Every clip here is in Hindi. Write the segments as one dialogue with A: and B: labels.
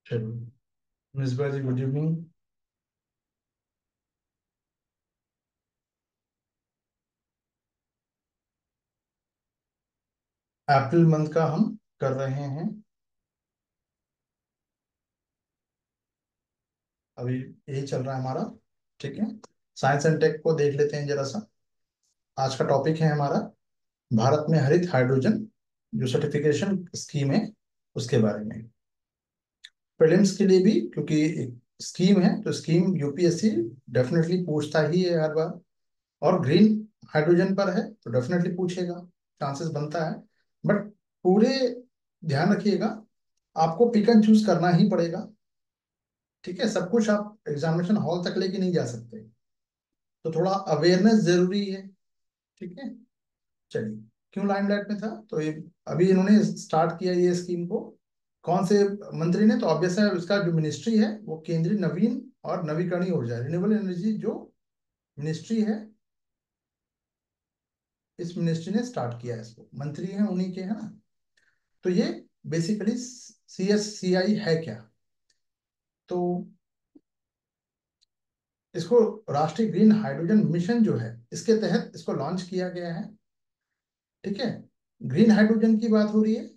A: चलो, मिसबा जी, गुड इवनिंग। अप्रैल मंथ का हम कर रहे हैं अभी। यही चल रहा है हमारा। ठीक है, साइंस एंड टेक को देख लेते हैं जरा सा। आज का टॉपिक है हमारा भारत में हरित हाइड्रोजन जो सर्टिफिकेशन स्कीम है उसके बारे में। प्रीलिम्स के लिए भी, क्योंकि एक स्कीम है तो स्कीम यूपीएससी डेफिनेटली पूछता ही है हर बार। और ग्रीन हाइड्रोजन पर है तो डेफिनेटली पूछेगा, चांसेस बनता है। बट पूरे ध्यान रखिएगा, आपको पिक एंड चूज करना ही पड़ेगा। ठीक है, सब कुछ आप एग्जामिनेशन हॉल तक लेके नहीं जा सकते, तो थोड़ा अवेयरनेस जरूरी है। ठीक है, चलिए। क्यों लाइमलाइट में था, तो ये अभी इन्होंने स्टार्ट किया ये स्कीम को। कौन से मंत्री ने, तो ऑब्वियस है इसका जो मिनिस्ट्री है वो केंद्रीय नवीन और नवीकरणीय ऊर्जा, रिन्यूएबल एनर्जी जो मिनिस्ट्री है, इस मिनिस्ट्री ने स्टार्ट किया है इसको। मंत्री हैं उन्हीं के, है ना। तो ये बेसिकली CSCI है क्या, तो इसको राष्ट्रीय ग्रीन हाइड्रोजन मिशन जो है इसके तहत इसको लॉन्च किया गया है। ठीक है, ग्रीन हाइड्रोजन की बात हो रही है।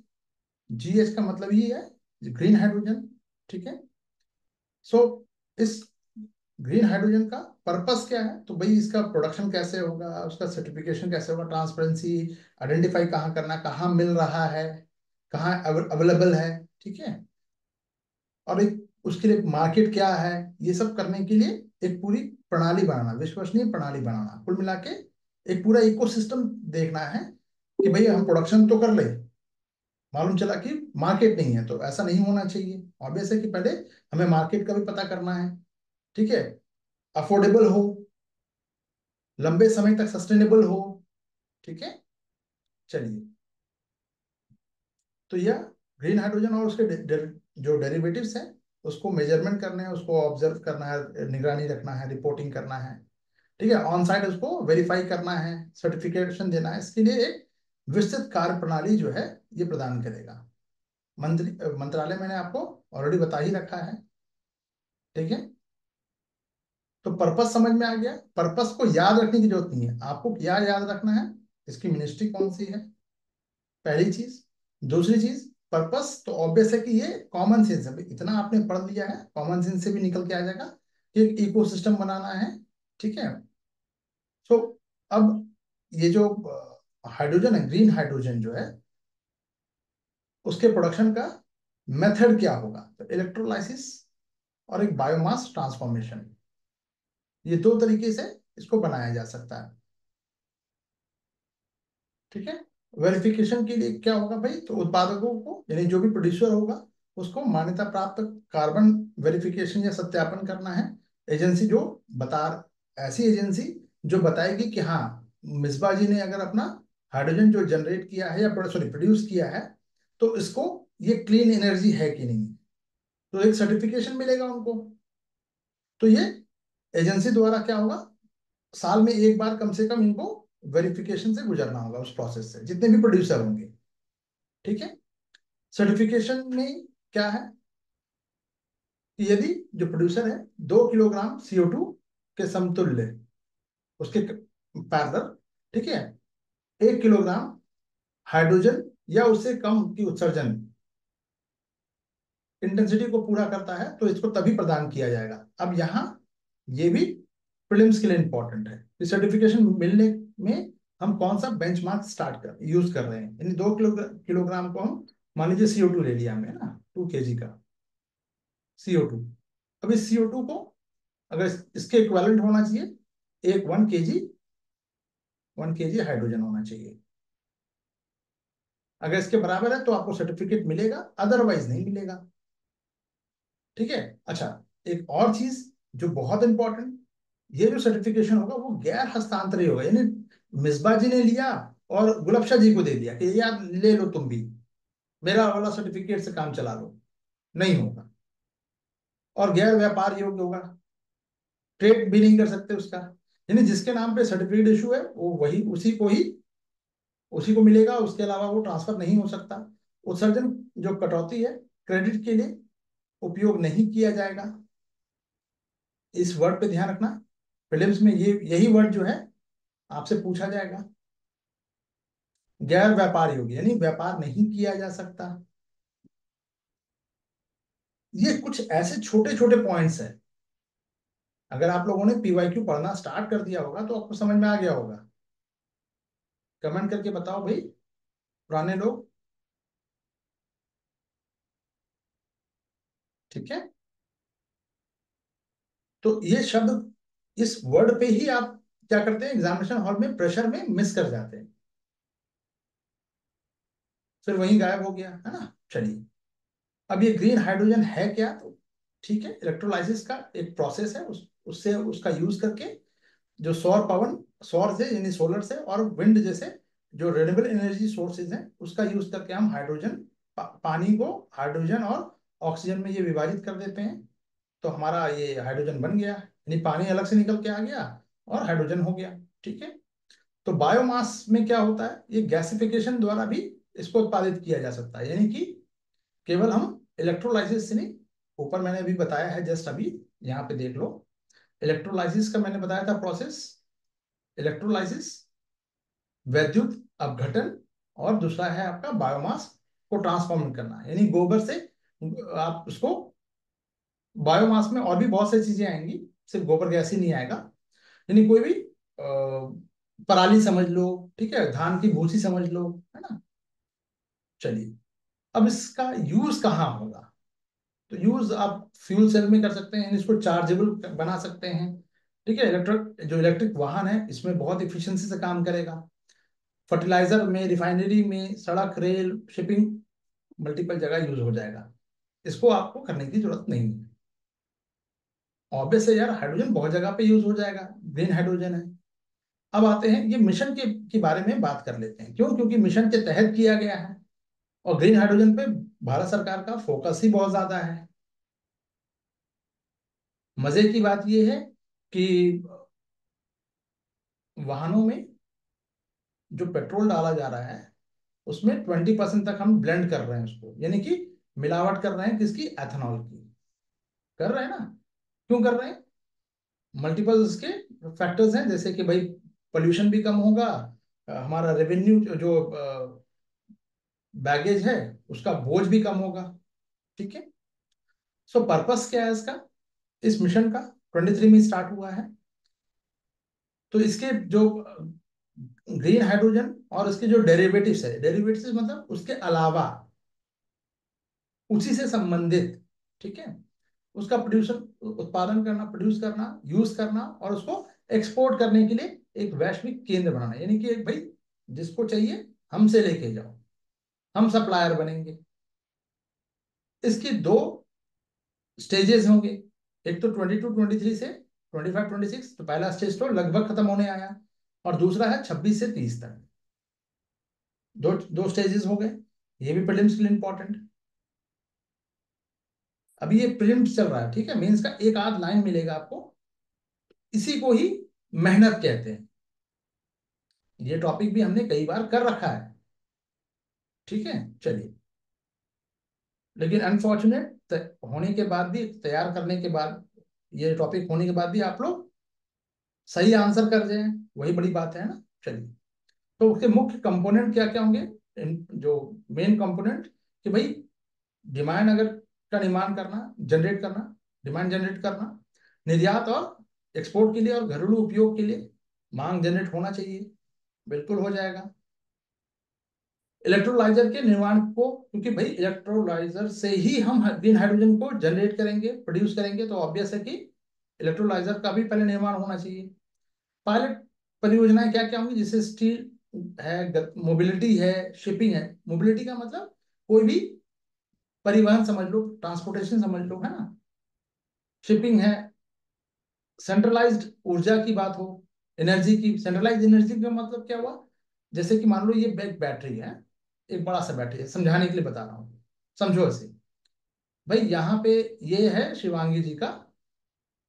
A: GH का मतलब ही है ग्रीन हाइड्रोजन। ठीक है, सो इस ग्रीन हाइड्रोजन का पर्पस क्या है, तो भाई इसका प्रोडक्शन कैसे होगा, उसका सर्टिफिकेशन कैसे होगा, ट्रांसपेरेंसी, आइडेंटिफाई कहाँ करना, कहाँ मिल रहा है, कहाँ अवेलेबल है। ठीक है, और एक उसके लिए मार्केट क्या है, ये सब करने के लिए एक पूरी प्रणाली बनाना, विश्वसनीय प्रणाली बनाना, कुल मिला के एक पूरा इकोसिस्टम देखना है कि भाई हम प्रोडक्शन तो कर ले, मालूम चला कि मार्केट नहीं है, तो ऐसा नहीं होना चाहिए। ऑब्वियस है कि पहले हमें मार्केट का भी पता करना है। ठीक है, अफोर्डेबल हो, लंबे समय तक सस्टेनेबल हो। ठीक है, चलिए। तो यह ग्रीन हाइड्रोजन और उसके जो डेरिवेटिव्स हैं उसको मेजरमेंट करने हैं, उसको ऑब्जर्व करना है, निगरानी रखना है, रिपोर्टिंग करना है। ठीक है, ऑन साइट उसको वेरीफाई करना है, सर्टिफिकेशन देना है। इसके लिए एक विस्तृत कार्य प्रणाली जो है ये प्रदान करेगा मंत्रालय। मैंने आपको ऑलरेडी बता ही रखा है। ठीक है, तो पर्पस समझ में आ गया। पर्पस को याद रखने की जरूरत नहीं है, आपको क्या याद रखना है, इसकी मिनिस्ट्री कौन सी है, पहली चीज। दूसरी चीज, पर्पस तो ऑब्वियस है कि ये कॉमन सेंस है, इतना आपने पढ़ लिया है, कॉमन सेंस से भी निकल के आ जाएगा कि एक इकोसिस्टम बनाना है। ठीक है, सो अब ये जो हाइड्रोजन है, ग्रीन हाइड्रोजन जो है, उसके प्रोडक्शन का मेथड क्या होगा, तो इलेक्ट्रोलाइसिस और एक बायोमास ट्रांसफॉर्मेशन, ये दो तरीके से इसको बनाया जा सकता है। ठीक है, वेरिफिकेशन के लिए क्या होगा भाई, तो उत्पादकों को यानी जो भी प्रोड्यूसर होगा उसको मान्यता प्राप्त कार्बन वेरिफिकेशन या सत्यापन करना है। एजेंसी जो बता ऐसी एजेंसी जो बताएगी कि हाँ, मिसबा जी ने अगर अपना हाइड्रोजन जो जनरेट किया है या सॉरी प्रोड्यूस किया है, तो इसको ये क्लीन एनर्जी है कि नहीं, तो एक सर्टिफिकेशन मिलेगा उनको। तो ये एजेंसी द्वारा क्या होगा, साल में एक बार कम से कम इनको वेरिफिकेशन से गुजरना होगा, उस प्रोसेस से, जितने भी प्रोड्यूसर होंगे। ठीक है, सर्टिफिकेशन में क्या है कि यदि जो प्रोड्यूसर है 2 किलोग्राम CO2 के समतुल्य, उसके पैरेलल, ठीक है, 1 किलोग्राम हाइड्रोजन या उससे कम की उत्सर्जन इंटेंसिटी को पूरा करता है, तो इसको तभी प्रदान किया जाएगा। अब यहाँ ये भी प्रीलिम्स के लिए इंपॉर्टेंट है कि सर्टिफिकेशन मिलने में हम कौन सा बेंचमार्क स्टार्ट कर यूज कर रहे हैं, यानी 2 किलोग्राम को हम, मान लीजिए CO2 ले लिया हमने ना, 2 kg का CO2। अब इस CO2 को अगर इसके इक्विवेलेंट होना चाहिए एक 1 kg हाइड्रोजन होना चाहिए। अगर इसके बराबर है तो आपको सर्टिफिकेट मिलेगा, अदरवाइज नहीं मिलेगा। ठीक है, अच्छा, एक और चीज जो बहुत इंपॉर्टेंट, ये जो सर्टिफिकेशन होगा वो गैर हस्तांतरी होगा, यानी मिसबा जी ने लिया और गुलबशा जी को दे दिया कि यार ले लो तुम भी, मेरा वाला सर्टिफिकेट से काम चला लो, नहीं होगा। और गैर व्यापार योग्य होगा, ट्रेड भी नहीं कर सकते उसका, यानी जिसके नाम पे सर्टिफिकेट इशू है वो वही उसी को मिलेगा, उसके अलावा वो ट्रांसफर नहीं हो सकता। उत्सर्जन जो कटौती है क्रेडिट के लिए, उपयोग नहीं किया जाएगा। इस वर्ड पे ध्यान रखना, प्रीलिम्स में ये यही वर्ड जो है आपसे पूछा जाएगा। गैर व्यापार योग्य यानी व्यापार नहीं किया जा सकता। ये कुछ ऐसे छोटे छोटे पॉइंट्स हैं, अगर आप लोगों ने पीवाईक्यू पढ़ना स्टार्ट कर दिया होगा तो आपको समझ में आ गया होगा। कमेंट करके बताओ भाई, पुराने लोग। ठीक है, तो ये शब्द इस वर्ड पे ही आप क्या करते हैं, एग्जामिनेशन हॉल में प्रेशर में मिस कर जाते हैं, फिर वहीं गायब हो गया है ना। चलिए, अब ये ग्रीन हाइड्रोजन है क्या, तो ठीक है, इलेक्ट्रोलाइसिस का एक प्रोसेस है, उससे उसका यूज करके जो सौर पवन, सौर से यानी सोलर से, और विंड जैसे जो रेन्यूएबल एनर्जी सोर्सेज हैं उसका यूज करके हम हाइड्रोजन, पानी को हाइड्रोजन और ऑक्सीजन में ये विभाजित कर देते हैं, तो हमारा ये हाइड्रोजन बन गया, यानी पानी अलग से निकल के आ गया और हाइड्रोजन हो गया। ठीक है, तो बायोमास में क्या होता है, ये गैसिफिकेशन द्वारा भी इसको उत्पादित किया जा सकता है, यानी कि केवल हम इलेक्ट्रोलाइसिस से नहीं, ऊपर मैंने अभी बताया है जस्ट अभी, यहाँ पे देख लो, इलेक्ट्रोलाइसिस का मैंने बताया था प्रोसेस, इलेक्ट्रोलाइसिस, वैद्युत अपघटन, और दूसरा है आपका बायोमास को ट्रांसफॉर्म करना, यानी गोबर से आप उसको, बायोमास में और भी बहुत सारी चीजें आएंगी, सिर्फ गोबर गैस ही नहीं आएगा, यानी कोई भी पराली समझ लो, ठीक है, धान की भूसी समझ लो, है ना। चलिए, अब इसका यूज कहाँ होगा, तो यूज आप फ्यूल सेल में कर सकते हैं, इसको चार्जेबल बना सकते हैं। ठीक है, इलेक्ट्रिक वाहन है इसमें बहुत इफिशिएंसी से काम करेगा। फर्टिलाइजर में, रिफाइनरी में, सड़क, रेल, शिपिंग, मल्टीपल जगह यूज हो जाएगा, इसको आपको करने की जरूरत नहीं है। ऑब्वियस है यार, हाइड्रोजन बहुत जगह पे यूज हो जाएगा, ग्रीन हाइड्रोजन है। अब आते हैं ये मिशन के बारे में बात कर लेते हैं, क्यों, क्योंकि मिशन के तहत किया गया है, और ग्रीन हाइड्रोजन पे भारत सरकार का फोकस ही बहुत ज्यादा है। मजे की बात यह है कि वाहनों में जो पेट्रोल डाला जा रहा है उसमें 20% तक हम ब्लेंड कर रहे हैं उसको, यानी कि मिलावट कर रहे हैं, किसकी, एथेनॉल की कर रहे हैं ना। क्यों कर रहे हैं, मल्टीपल इसके फैक्टर्स हैं, जैसे कि भाई पोल्यूशन भी कम होगा, हमारा रेवेन्यू जो बैगेज है उसका बोझ भी कम होगा। ठीक है, सो पर्पस क्या है इसका, इस मिशन का 23 में स्टार्ट हुआ है, तो इसके जो ग्रीन हाइड्रोजन और इसके जो डेरिवेटिव्स है, डेरिवेटिव्स मतलब उसके अलावा, उसी से संबंधित, ठीक है, उसका प्रोड्यूसन, उत्पादन करना, प्रोड्यूस करना, यूज करना, और उसको एक्सपोर्ट करने के लिए एक वैश्विक केंद्र बनाना, यानी कि भाई जिसको चाहिए हमसे लेके जाओ, हम सप्लायर बनेंगे। इसकी दो स्टेजेस होंगे, एक तो 22-23 से 25-26, तो पहला स्टेज तो लगभग खत्म होने आया, और दूसरा है 26 से 30 तक, दो दो स्टेजेस हो गए, ये भी प्रीलिम्स के लिए इंपॉर्टेंट। अभी ये प्रीलिम्स चल रहा है, ठीक है, मेंस का एक आध लाइन मिलेगा आपको, इसी को ही मेहनत कहते हैं। ये टॉपिक भी हमने कई बार कर रखा है, ठीक है। चलिए, लेकिन अनफॉर्चुनेट होने के बाद भी, तैयार करने के बाद, ये टॉपिक होने के बाद भी आप लोग सही आंसर कर जाए, वही बड़ी बात है ना। चलिए, तो उसके मुख्य कंपोनेंट क्या क्या होंगे, जो मेन कंपोनेंट, कि भाई डिमांड अगर का निर्माण करना, जनरेट करना, डिमांड जनरेट करना, निर्यात और एक्सपोर्ट के लिए और घरेलू उपयोग के लिए मांग जनरेट होना चाहिए, बिल्कुल हो जाएगा। इलेक्ट्रोलाइजर के निर्माण को, क्योंकि भाई इलेक्ट्रोलाइजर से ही हम ग्रीन हाइड्रोजन को जनरेट करेंगे, प्रोड्यूस करेंगे, तो ऑब्वियस है कि इलेक्ट्रोलाइजर का भी पहले निर्माण होना चाहिए। पायलट परियोजनाएं क्या क्या होंगी, जैसे स्टील है, मोबिलिटी है, शिपिंग है। मोबिलिटी का मतलब कोई भी परिवहन समझ लो, ट्रांसपोर्टेशन समझ लो, है ना। शिपिंग है, सेंट्रलाइज्ड ऊर्जा की बात हो, एनर्जी की, सेंट्रलाइज्ड एनर्जी का मतलब क्या हुआ, जैसे कि मान लो ये एक बैटरी है, एक बड़ा सा बैटरी है, समझाने के लिए बता रहा हूँ, समझो ऐसे, भाई यहाँ पे ये है शिवांगी जी का,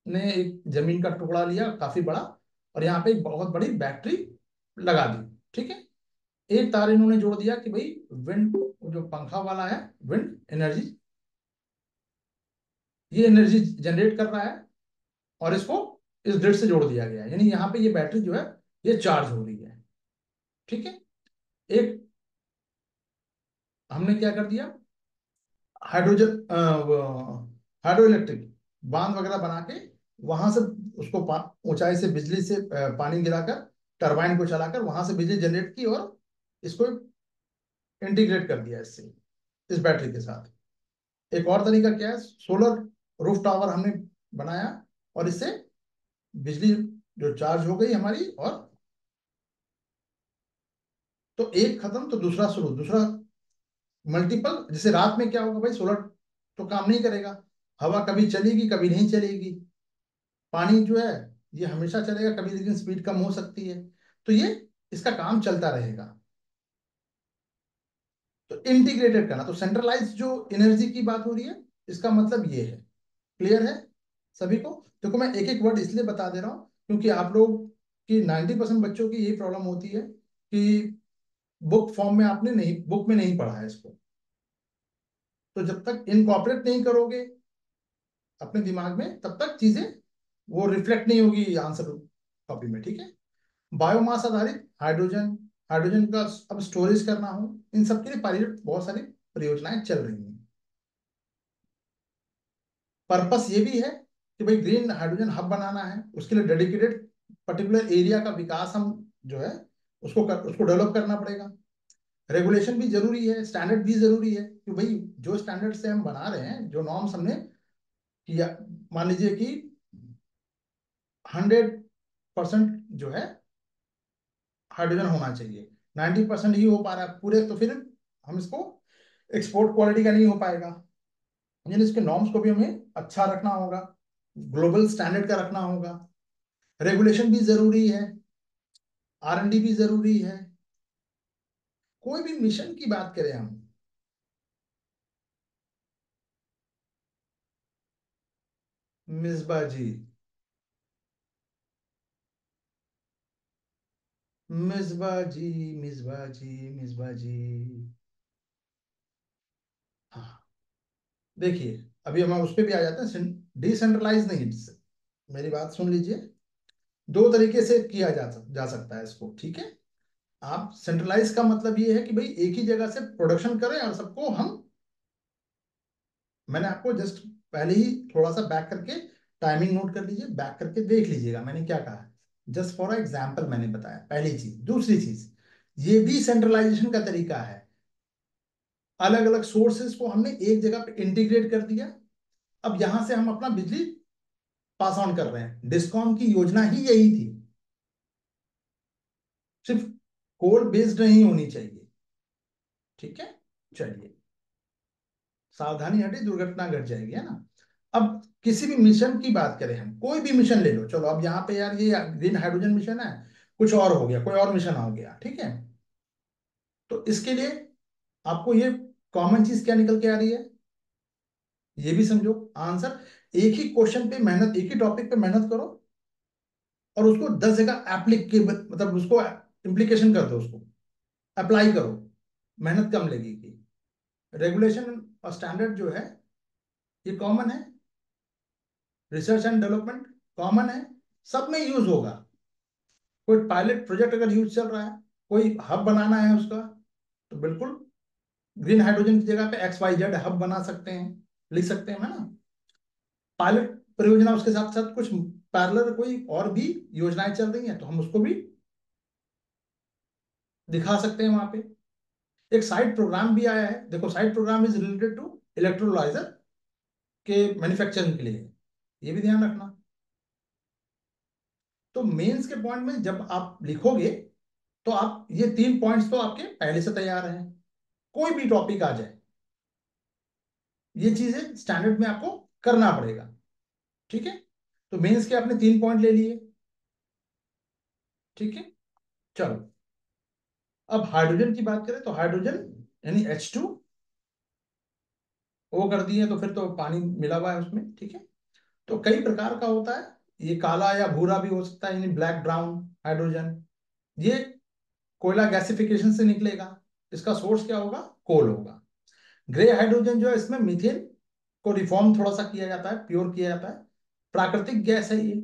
A: ने एक जमीन का टुकड़ा लिया काफी बड़ा, और यहाँ पे एक बहुत बड़ी बैटरी लगा दी, ठीक है। एक तार इन्होंने जोड़ दिया कि भाई विंड, जो पंखा वाला है, विंड एनर्जी ये एनर्जी जनरेट कर रहा है और इसको इस ग्रिड से जोड़ दिया गया है, यानी यहाँ पे ये बैटरी जो है ये चार्ज हो रही है। ठीक है। एक हमने क्या कर दिया, हाइड्रोजन हाइड्रो इलेक्ट्रिक बांध वगैरह बना के वहां से उसको ऊंचाई से बिजली से पानी गिराकर टरबाइन को चलाकर वहां से बिजली जनरेट की और इसको इंटीग्रेट कर दिया इससे, इस बैटरी के साथ। एक और तरीका क्या है, सोलर रूफ टावर हमने बनाया और इससे बिजली जो चार्ज हो गई हमारी, और तो एक खत्म तो दूसरा शुरू, दूसरा मल्टीपल। जैसे रात में क्या होगा भाई, सोलर तो काम नहीं करेगा, हवा कभी चलेगी कभी नहीं चलेगी, पानी जो है ये हमेशा चलेगा कभी, लेकिन स्पीड कम हो सकती है, तो ये इसका काम चलता रहेगा। तो इंटीग्रेटेड करना, तो सेंट्रलाइज जो एनर्जी की बात हो रही है, इसका मतलब ये है। क्लियर है सभी को? देखो मैं एक एक वर्ड इसलिए बता दे रहा हूँ क्योंकि आप लोग की 90% बच्चों की यही प्रॉब्लम होती है कि बुक फॉर्म में आपने नहीं, बुक में नहीं पढ़ा है इसको। तो जब तक इनकॉर्पोरेट नहीं करोगे अपने दिमाग में, तब तक चीजें वो रिफ्लेक्ट नहीं होगी आंसर कॉपी में। ठीक है। बायोमास आधारित हाइड्रोजन, हाइड्रोजन का अब स्टोरेज करना हो, इन सब के लिए पायलट बहुत सारी परियोजनाएं चल रही हैं। पर्पस ये भी है कि भाई ग्रीन हाइड्रोजन हब बनाना है, उसके लिए डेडिकेटेड पर्टिकुलर एरिया का विकास हम जो है उसको डेवलप करना पड़ेगा। रेगुलेशन भी जरूरी है, स्टैंडर्ड भी जरूरी है कि भाई जो स्टैंडर्ड से हम बना रहे हैं, जो नॉर्म्स हमने किया, मान लीजिए कि 100% जो है हाइड्रोजन होना चाहिए, 90% ही हो पा रहा है पूरे, तो फिर हम इसको एक्सपोर्ट क्वालिटी का नहीं हो पाएगा। यानी इसके नॉर्म्स को भी हमें अच्छा रखना होगा, ग्लोबल स्टैंडर्ड का रखना होगा। रेगुलेशन भी जरूरी है, R&D भी जरूरी है। कोई भी मिशन की बात करें हम, मिसबा जी, मिसबा जी, मिसबा जी, मिसबा जी, हाँ देखिए, अभी हम उस पर भी आ जाते हैं। डिसेंट्रलाइज नहीं, मेरी बात सुन लीजिए। दो तरीके से किया जा सकता है इसको। ठीक है। आप सेंट्रलाइज का मतलब ये है कि भाई एक ही जगह से प्रोडक्शन करें और सबको हम, मैंने आपको जस्ट पहले ही थोड़ा सा बैक करके टाइमिंग नोट कर लीजिए, बैक करके देख लीजिएगा मैंने क्या कहा। जस्ट फॉर एग्जाम्पल मैंने बताया पहली चीज। दूसरी चीज, ये भी सेंट्रलाइजेशन का तरीका है। अलग अलग सोर्सेज को हमने एक जगह पे इंटीग्रेट कर दिया, अब यहां से हम अपना बिजली पास ऑन कर रहे हैं। डिस्कॉम की योजना ही यही थी, सिर्फ कोल बेस्ड नहीं होनी चाहिए। ठीक है। चलिए, सावधानी हटी दुर्घटना घट जाएगी, है ना। अब किसी भी मिशन की बात करें हम, कोई भी मिशन ले लो, चलो अब यहाँ पे यार ये ग्रीन हाइड्रोजन मिशन है, कुछ और हो गया, कोई और मिशन हो गया, ठीक है। तो इसके लिए आपको ये कॉमन चीज क्या निकल के आ रही है, ये भी समझो आंसर। एक ही क्वेश्चन पे मेहनत, एक ही टॉपिक पे मेहनत करो और उसको 10 जगह एप्लीकेबल, मतलब उसको इम्प्लीकेशन कर दो, उसको अप्लाई करो, मेहनत कम लगेगी। रेगुलेशन और स्टैंडर्ड जो है ये कॉमन है, रिसर्च एंड डेवलपमेंट कॉमन है, सब में यूज होगा। कोई पायलट प्रोजेक्ट अगर यूज चल रहा है, कोई हब बनाना है उसका, तो बिल्कुल ग्रीन हाइड्रोजन की जगह पे XYZ हब बना सकते हैं, लिख सकते हैं, है ना। पायलट परियोजना उसके साथ साथ कुछ पैरेलल कोई और भी योजनाएं चल रही हैं, तो हम उसको भी दिखा सकते हैं वहां पे। एक साइड प्रोग्राम भी आया है, देखो SIGHT programme is related to electrolyser के मैन्युफैक्चरिंग के लिए, ये भी ध्यान रखना। तो मेंस के पॉइंट में जब आप लिखोगे, तो आप ये 3 पॉइंट्स तो आपके पहले से तैयार हैं, कोई भी टॉपिक आ जाए ये चीजें स्टैंडर्ड में आपको करना पड़ेगा। ठीक है। तो मेंस के आपने 3 पॉइंट ले लिए। ठीक है। चलो, अब हाइड्रोजन की बात करें तो हाइड्रोजन यानी H2 वो कर दिए, तो फिर तो पानी मिला हुआ है उसमें। ठीक है। तो कई प्रकार का होता है, ये काला या भूरा भी हो सकता है, यानी ब्लैक ब्राउन हाइड्रोजन। ये कोयला गैसिफिकेशन से निकलेगा, इसका सोर्स क्या होगा, कोल होगा। ग्रे हाइड्रोजन जो है इसमें मीथेन को रिफॉर्म थोड़ा सा किया जाता है, प्योर किया जाता है। प्राकृतिक गैस है ये।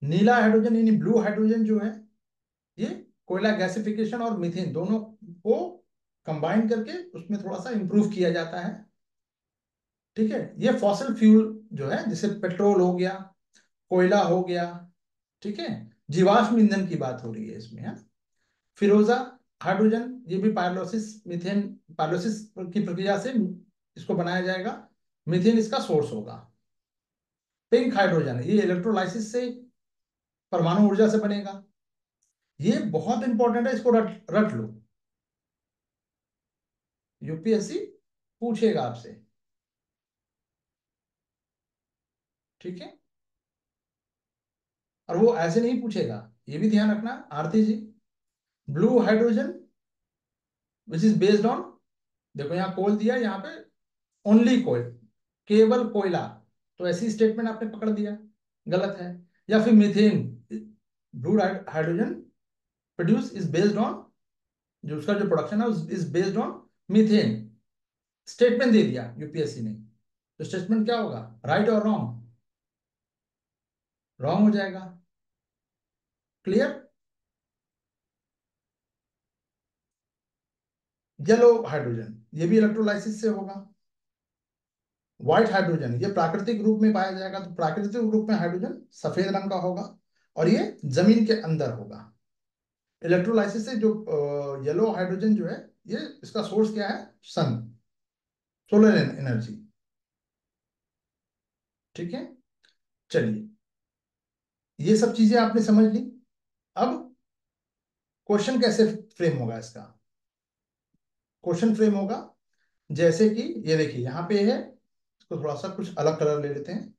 A: नीला हाइड्रोजन यानी ब्लू हाइड्रोजन जो है, ये कोयला गैसिफिकेशन और मीथेन दोनों को कंबाइन करके उसमें थोड़ा सा इंप्रूव किया जाता है। ठीक है, ये फॉसिल फ्यूल जो है, जैसे पेट्रोल हो गया, कोयला हो गया, ठीक है, जीवाश्म ईंधन की बात हो रही है इसमें, है। फिरोजा हाइड्रोजन, ये भी पायरोलिसिस मीथेन, पायरोलिसिस की प्रक्रिया से इसको बनाया जाएगा, मीथेन इसका सोर्स होगा। पिंक हाइड्रोजन, ये इलेक्ट्रोलाइसिस से परमाणु ऊर्जा से बनेगा। ये बहुत इंपॉर्टेंट है, इसको रट रट लो, यूपीएससी पूछेगा आपसे। ठीक है, और वो ऐसे नहीं पूछेगा, ये भी ध्यान रखना Aarti ji. Blue hydrogen which is based on, देखो यहाँ कोल दिया, यहाँ पे ओनली कोयल, केवल कोयला, तो ऐसी स्टेटमेंट आपने पकड़ दिया, गलत है। या फिर methane, blue hydrogen produce is based on, जो उसका जो प्रोडक्शन है is based on methane, statement दे दिया यूपीएससी ने, तो स्टेटमेंट क्या होगा, राइट और रॉन्ग? रॉन्ग हो जाएगा। क्लियर? येलो हाइड्रोजन, ये भी इलेक्ट्रोलाइसिस से होगा। व्हाइट हाइड्रोजन, ये प्राकृतिक रूप में पाया जाएगा, तो प्राकृतिक रूप में हाइड्रोजन सफेद रंग का होगा, और ये जमीन के अंदर होगा। इलेक्ट्रोलाइसिस से जो येलो हाइड्रोजन जो है, ये इसका सोर्स क्या है, सन, सोलर एनर्जी। ठीक है, चलिए, ये सब चीजें आपने समझ ली। अब क्वेश्चन कैसे फ्रेम होगा इसका? क्वेश्चन फ्रेम होगा जैसे कि, ये देखिए यहाँ पे है, इसको थोड़ा सा कुछ अलग कलर ले लेते हैं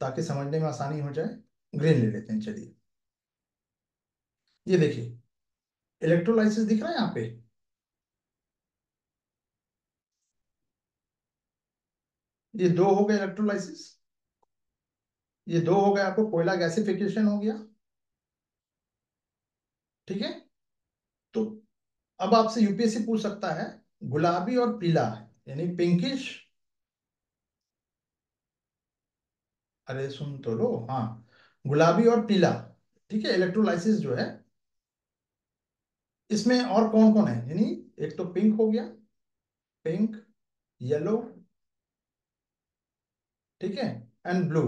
A: ताकि समझने में आसानी हो जाए। ग्रीन ले लेते हैं, चलिए। ये देखिए, इलेक्ट्रोलाइसिस दिख रहा है यहाँ पे, ये दो हो गए इलेक्ट्रोलाइसिस, ये दो हो गए आपको कोयला गैसिफिकेशन हो गया। ठीक है, तो अब आपसे यूपीएससी पूछ सकता है, गुलाबी और पीला, यानी पिंकिश, अरे सुन तो लो, हाँ, गुलाबी और पीला, ठीक है, इलेक्ट्रोलाइसिस जो है, इसमें और कौन कौन है, यानी एक तो पिंक हो गया, पिंक, येलो, ठीक है, एंड ब्लू,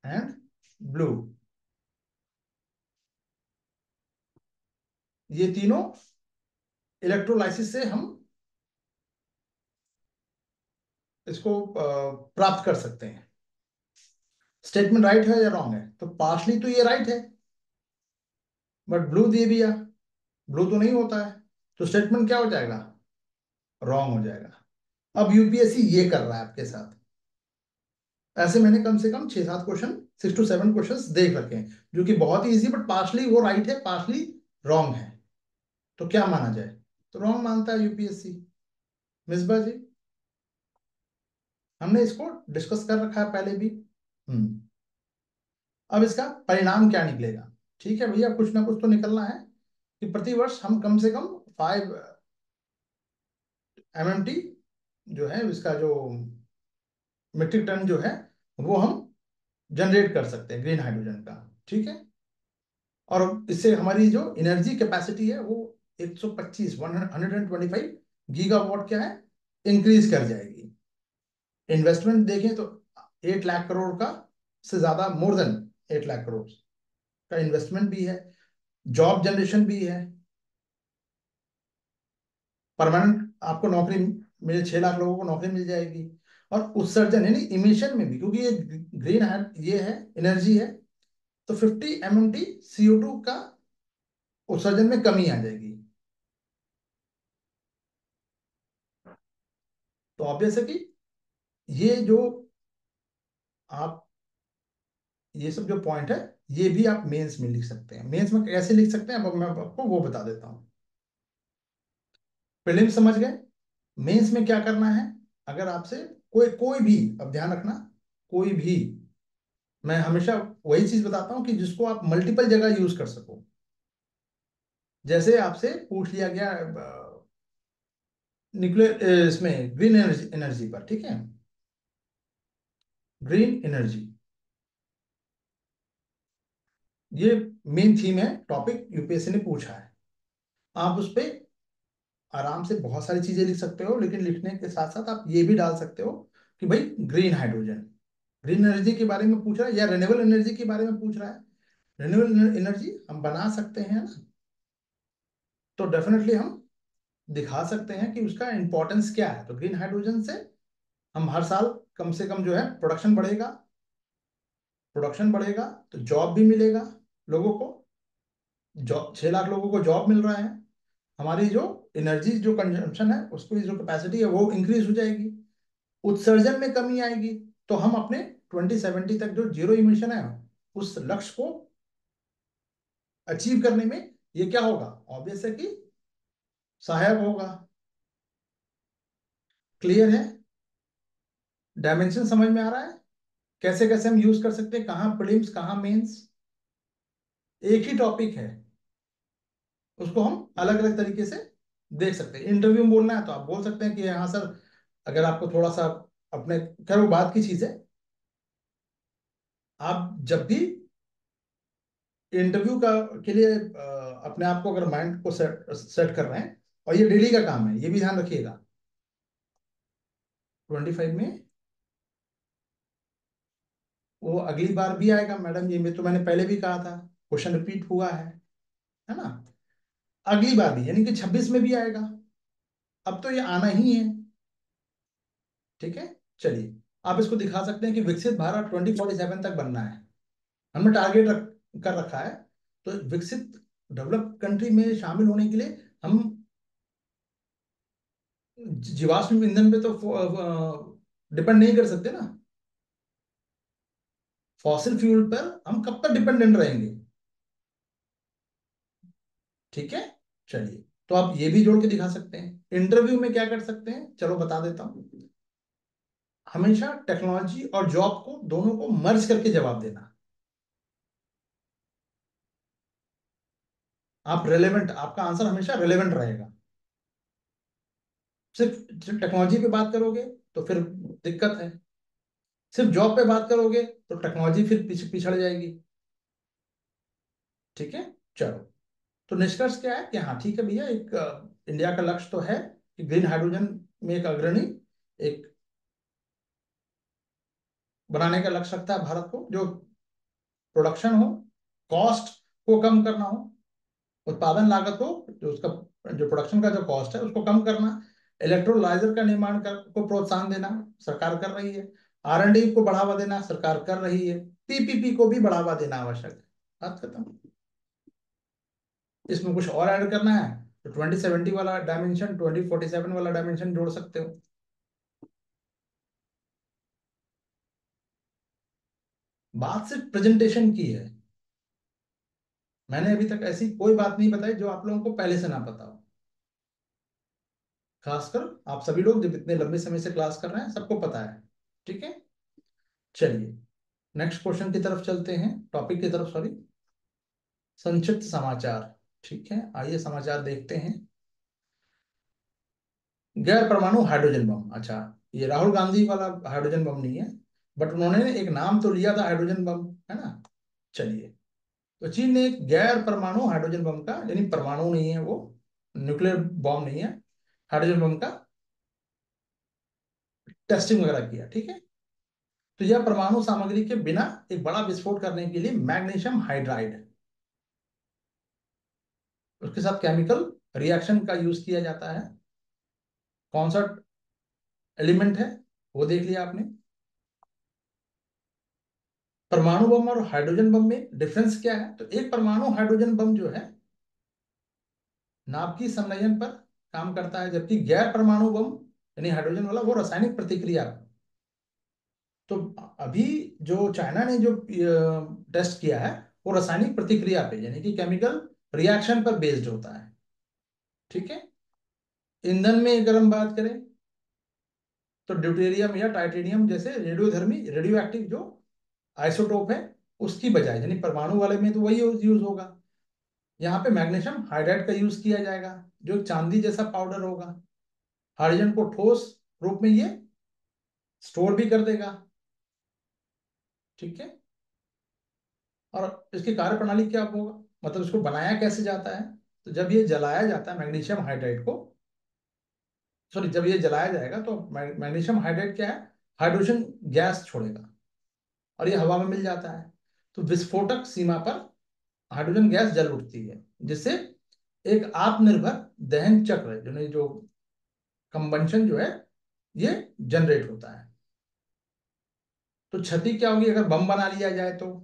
A: एंड ब्लू, ये तीनों इलेक्ट्रोलाइसिस से हम इसको प्राप्त कर सकते हैं। स्टेटमेंट राइट है या रॉन्ग है? तो पार्शली तो ये राइट है, बट ब्लू दे दिया, ब्लू तो नहीं होता है, तो स्टेटमेंट क्या हो जाएगा, रॉन्ग हो जाएगा। अब यूपीएससी ये कर रहा है आपके साथ, ऐसे मैंने कम से कम 6-7 क्वेश्चन, 6 to 7 क्वेश्चंस देख रखे हैं, जो कि बहुत ही इजी, बट पार्शली वो राइट है, पार्शली रॉन्ग है, तो क्या माना जाए? तो रॉन्ग मानता है यूपीएससी। मिसबा जी, हमने इसको डिस्कस कर रखा है पहले भी। हम्म, अब इसका परिणाम क्या निकलेगा? ठीक है भैया, कुछ ना कुछ तो निकलना है, कि प्रतिवर्ष हम कम से कम 5 MMT जो है, इसका जो मीट्रिक टन जो है, वो हम जनरेट कर सकते हैं ग्रीन हाइड्रोजन का। ठीक है, और इससे हमारी जो एनर्जी कैपेसिटी है वो 125, 125 गीगावाट क्या है, इंक्रीज कर जाएगी। इन्वेस्टमेंट देखें तो 8 लाख करोड़ का, से ज्यादा, मोर देन 8 लाख करोड़ का इन्वेस्टमेंट भी है, जॉब जनरेशन भी है, परमानेंट आपको नौकरी मिले, 6 लाख लोगों को नौकरी मिल जाएगी। और उत्सर्जन यानी इमिशन में भी, क्योंकि ये ग्रीन है, ये है एनर्जी है, तो 50 MMT CO2 का उत्सर्जन में कमी आ जाएगी। तो ऑब्वियस है कि ये जो आप, ये सब जो पॉइंट है, ये भी आप मेंस में लिख सकते हैं। मेंस में कैसे लिख सकते हैं, अब मैं आपको वो बता देता हूँ। प्रीलिम्स समझ गए, मेंस में क्या करना है? अगर आपसे कोई कोई भी, अब ध्यान रखना, कोई भी, मैं हमेशा वही चीज बताता हूँ कि जिसको आप मल्टीपल जगह यूज कर सको। जैसे आपसे पूछ लिया गया न्यूक्लियर, इसमें ग्रीन एनर्जी, एनर्जी पर, ठीक है, ग्रीन एनर्जी, ये मेन थीम है, टॉपिक यूपीएससी ने पूछा है। आप उस पे आराम से बहुत सारी चीजें लिख सकते हो, लेकिन लिखने के साथ साथ आप ये भी डाल सकते हो कि भाई ग्रीन हाइड्रोजन, ग्रीन एनर्जी के बारे में पूछ रहा है या रेन्यूएबल एनर्जी के बारे में पूछ रहा है। रेन्यूएबल एनर्जी हम बना सकते हैं ना, तो डेफिनेटली हम दिखा सकते हैं कि उसका इंपॉर्टेंस क्या है। तो ग्रीन हाइड्रोजन से हम हर साल कम से कम जो है प्रोडक्शन बढ़ेगा, प्रोडक्शन बढ़ेगा तो जॉब भी मिलेगा लोगों को, जॉब 6 लाख लोगों को जॉब मिल रहा है। हमारी जो एनर्जी जो कंजम्पशन है उसकी जो कैपेसिटी है वो इंक्रीज हो जाएगी, उत्सर्जन में कमी आएगी। तो हम अपने 2070 तक जो जीरो इमिशन है उस लक्ष्य को अचीव करने में ये क्या होगा, ऑब्वियस है कि सहायक होगा। क्लियर है, डायमेंशन समझ में आ रहा है, कैसे कैसे हम यूज कर सकते हैं, कहाँ प्रीलिम्स कहाँ मेंस, एक ही टॉपिक है, उसको हम अलग अलग तरीके से देख सकते हैं। इंटरव्यू में बोलना है तो आप बोल सकते हैं कि हाँ सर, अगर आपको थोड़ा सा अपने, खैर वो बात की चीज है। आप जब भी इंटरव्यू का के लिए अपने आप को अगर माइंड को सेट सेट कर रहे हैं, और ये डेली का काम है, ये भी ध्यान रखिएगा। 25 में वो अगली बार भी आएगा मैडम, ये मैं तो मैंने पहले भी कहा था, क्वेश्चन रिपीट हुआ है ना। अगली बार भी यानी कि 26 में भी आएगा, अब तो ये आना ही है। ठीक है, चलिए आप इसको दिखा सकते हैं कि विकसित भारत 2047 तक बनना है, हमने टारगेट कर रखा है। तो विकसित डेवलप कंट्री में शामिल होने के लिए हम जीवाश्म ईंधन पे तो डिपेंड नहीं कर सकते ना, फॉसिल फ्यूल पर हम कब तक डिपेंडेंट रहेंगे। ठीक है, चलिए तो आप ये भी जोड़ के दिखा सकते हैं। इंटरव्यू में क्या कर सकते हैं, चलो बता देता हूं। हमेशा टेक्नोलॉजी और जॉब को दोनों को मर्ज करके जवाब देना। आप रेलेवेंट, आपका आंसर हमेशा रेलेवेंट रहेगा। सिर्फ टेक्नोलॉजी पे बात करोगे तो फिर दिक्कत है, सिर्फ जॉब पे बात करोगे तो टेक्नोलॉजी फिर पिछड़ जाएगी। ठीक है, चलो तो निष्कर्ष क्या है कि हाँ ठीक है भैया, एक इंडिया का लक्ष्य तो है कि ग्रीन हाइड्रोजन में एक अग्रणी एक बनाने का लक्ष्य रखता है भारत को, जो प्रोडक्शन हो, कॉस्ट को कम करना हो, उत्पादन लागत हो, जो उसका जो प्रोडक्शन का जो कॉस्ट है उसको कम करना, इलेक्ट्रोलाइजर का निर्माण को प्रोत्साहन देना सरकार कर रही है, R&D को बढ़ावा देना सरकार कर रही है, PPP को भी बढ़ावा देना आवश्यक है। बात खत्म। इसमें कुछ और ऐड करना है तो 2070 वाला डायमेंशन, 2047 वाला डायमेंशन जोड़ सकते हो। बात सिर्फ प्रेजेंटेशन की है, मैंने अभी तक ऐसी कोई बात नहीं बताई जो आप लोगों को पहले से ना पता हो। खासकर आप सभी लोग जब इतने लंबे समय से क्लास कर रहे हैं सबको पता है। ठीक है, चलिए नेक्स्ट क्वेश्चन की तरफ चलते हैं, टॉपिक की तरफ सॉरी। संक्षिप्त समाचार, ठीक है आइए समाचार देखते हैं। गैर परमाणु हाइड्रोजन बम, अच्छा ये राहुल गांधी वाला हाइड्रोजन बम नहीं है, बट उन्होंने एक नाम तो लिया था हाइड्रोजन बम, है ना। चलिए, तो चीन ने एक गैर परमाणु हाइड्रोजन बम का, यानी परमाणु नहीं है वो, न्यूक्लियर बम नहीं है, हाइड्रोजन बम का टेस्टिंग वगैरह किया। ठीक है, तो यह परमाणु सामग्री के बिना एक बड़ा विस्फोट करने के लिए मैग्नीशियम हाइड्राइड, उसके साथ केमिकल रिएक्शन का यूज किया जाता है। कौन सा एलिमेंट है वो देख लिया आपने। परमाणु बम और हाइड्रोजन बम में डिफरेंस क्या है, तो एक परमाणु हाइड्रोजन बम जो है नाभिकीय संलयन पर काम करता है, जबकि गैर परमाणु बम यानी हाइड्रोजन वाला वो रासायनिक प्रतिक्रिया। तो अभी जो चाइना ने जो टेस्ट किया है वो रासायनिक प्रतिक्रिया पे यानी कि केमिकल रिएक्शन पर बेस्ड होता है। ठीक है, ईंधन में अगर हम बात करें तो ड्यूटेरियम या टाइटेनियम जैसे रेडियोधर्मी रेडियो एक्टिव जो आइसोटोप है उसकी बजाय, यानी परमाणु वाले में तो वही यूज होगा, यहाँ पे मैग्नीशियम हाइड्राइड का यूज किया जाएगा जो एक चांदी जैसा पाउडर होगा। हाइड्रोजन को ठोस रूप में ये स्टोर भी कर देगा, ठीक है। और इसकी कार्यप्रणाली क्या होगा, मतलब इसको बनाया कैसे जाता है। तो जब ये जलाया जाता है मैग्नीशियम हाइड्राइड को, सॉरी, जब ये जलाया जाएगा तो मैग्नीशियम हाइड्राइड क्या है, हाइड्रोजन गैस छोड़ेगा और ये हवा में मिल जाता है। तो विस्फोटक सीमा पर हाइड्रोजन गैस जल उठती है, जिससे एक आत्मनिर्भर दहन चक्र, जो कंबंशन जो है, ये जनरेट होता है। तो क्षति क्या होगी अगर बम बना लिया जाए तो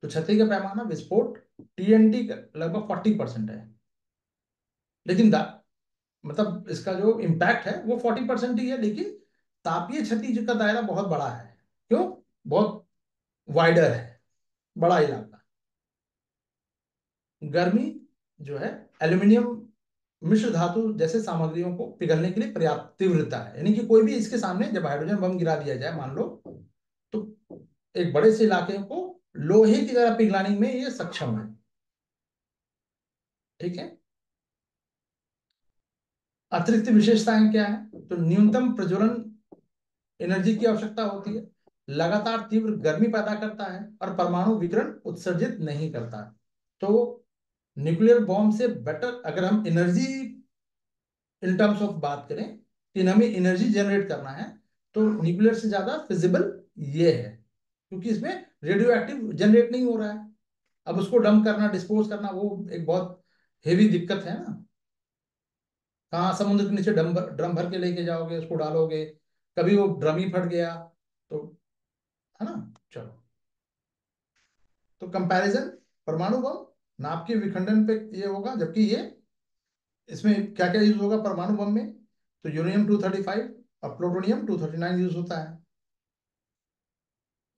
A: क्षति का पैमाना विस्फोट टीएनटी का लगभग 40% है। लेकिन मतलब इसका जो इम्पैक्ट है वो 40% ही है, लेकिन तापीय क्षति का दायरा बहुत बड़ा है। क्यों? बहुत वाइडर है, बड़ा इलाका। गर्मी जो है एल्यूमिनियम मिश्र धातु जैसे सामग्रियों को पिघलने के लिए पर्याप्त तीव्रता है, यानी कि कोई भी इसके सामने जब हाइड्रोजन बम गिरा दिया जाए मान लो, तो एक बड़े से इलाके को लोहे की तरह पिघलाने में ये सक्षम है। ठीक है। अतिरिक्त विशेषताएं क्या है, तो न्यूनतम प्रज्वलन एनर्जी की आवश्यकता होती है, लगातार तीव्र गर्मी पैदा करता है और परमाणु विकिरण उत्सर्जित नहीं करता। तो न्यूक्लियर बॉम्ब से बेटर अगर हम एनर्जी इन टर्म्स ऑफ बात करें कि हमें एनर्जी जनरेट करना है, तो न्यूक्लियर से ज्यादा फिजिबल ये है, क्योंकि इसमें रेडियो एक्टिव जनरेट नहीं हो रहा है। अब उसको डंप करना, डिस्पोज करना, वो एक बहुत हेवी दिक्कत है ना। कहाँ समुद्र के नीचे ड्रम ड्रम भर के लेके जाओगे, उसको डालोगे, कभी वो ड्रम ही फट गया तो, है ना। चलो, तो कंपैरिजन, परमाणु बम नाभिक के विखंडन पे ये होगा, जबकि ये इसमें क्या क्या यूज होगा परमाणु बम में, तो यूरेनियम 235 और प्लूटोनियम 239 यूज होता है।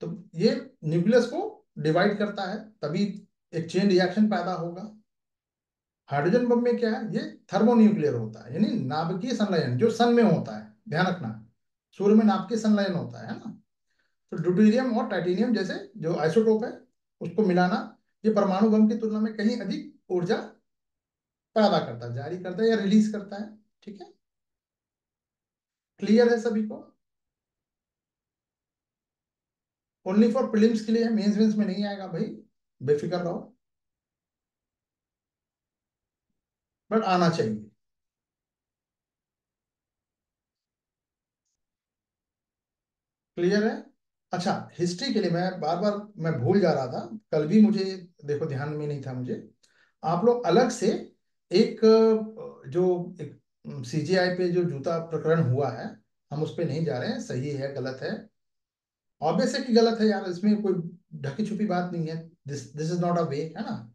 A: तो ये न्यूक्लियस को डिवाइड करता है, तभी एक चेन रिएक्शन पैदा होगा। हाइड्रोजन बम में क्या है, ये थर्मोन्यूक्लियर होता है, यानी नाभिकीय संलयन जो सन में होता है, ध्यान रखना। सूर्य में नाभिकीय संलयन होता है ना। तो ड्यूटेरियम और टाइटेनियम जैसे जो आइसोटोप है उसको मिलाना, ये परमाणु बम की तुलना में कहीं अधिक ऊर्जा पैदा करता है, जारी करता है या रिलीज करता है। ठीक है, क्लियर है सभी को। ओनली फॉर प्रीलिम्स के लिए है, मेंस वेंस में नहीं आएगा भाई, बेफिक्र रहो, बट आना चाहिए। क्लियर है। अच्छा, हिस्ट्री के लिए मैं बार बार मैं भूल जा रहा था, कल भी मुझे देखो ध्यान में नहीं था मुझे। आप लोग अलग से एक जो एक सीजीआई पे जो जूता प्रकरण हुआ है, हम उस पे नहीं जा रहे हैं, सही है गलत है, ऑब्वियस है कि गलत है यार, इसमें कोई ढकी छुपी बात नहीं है। This this is not a way, है ना।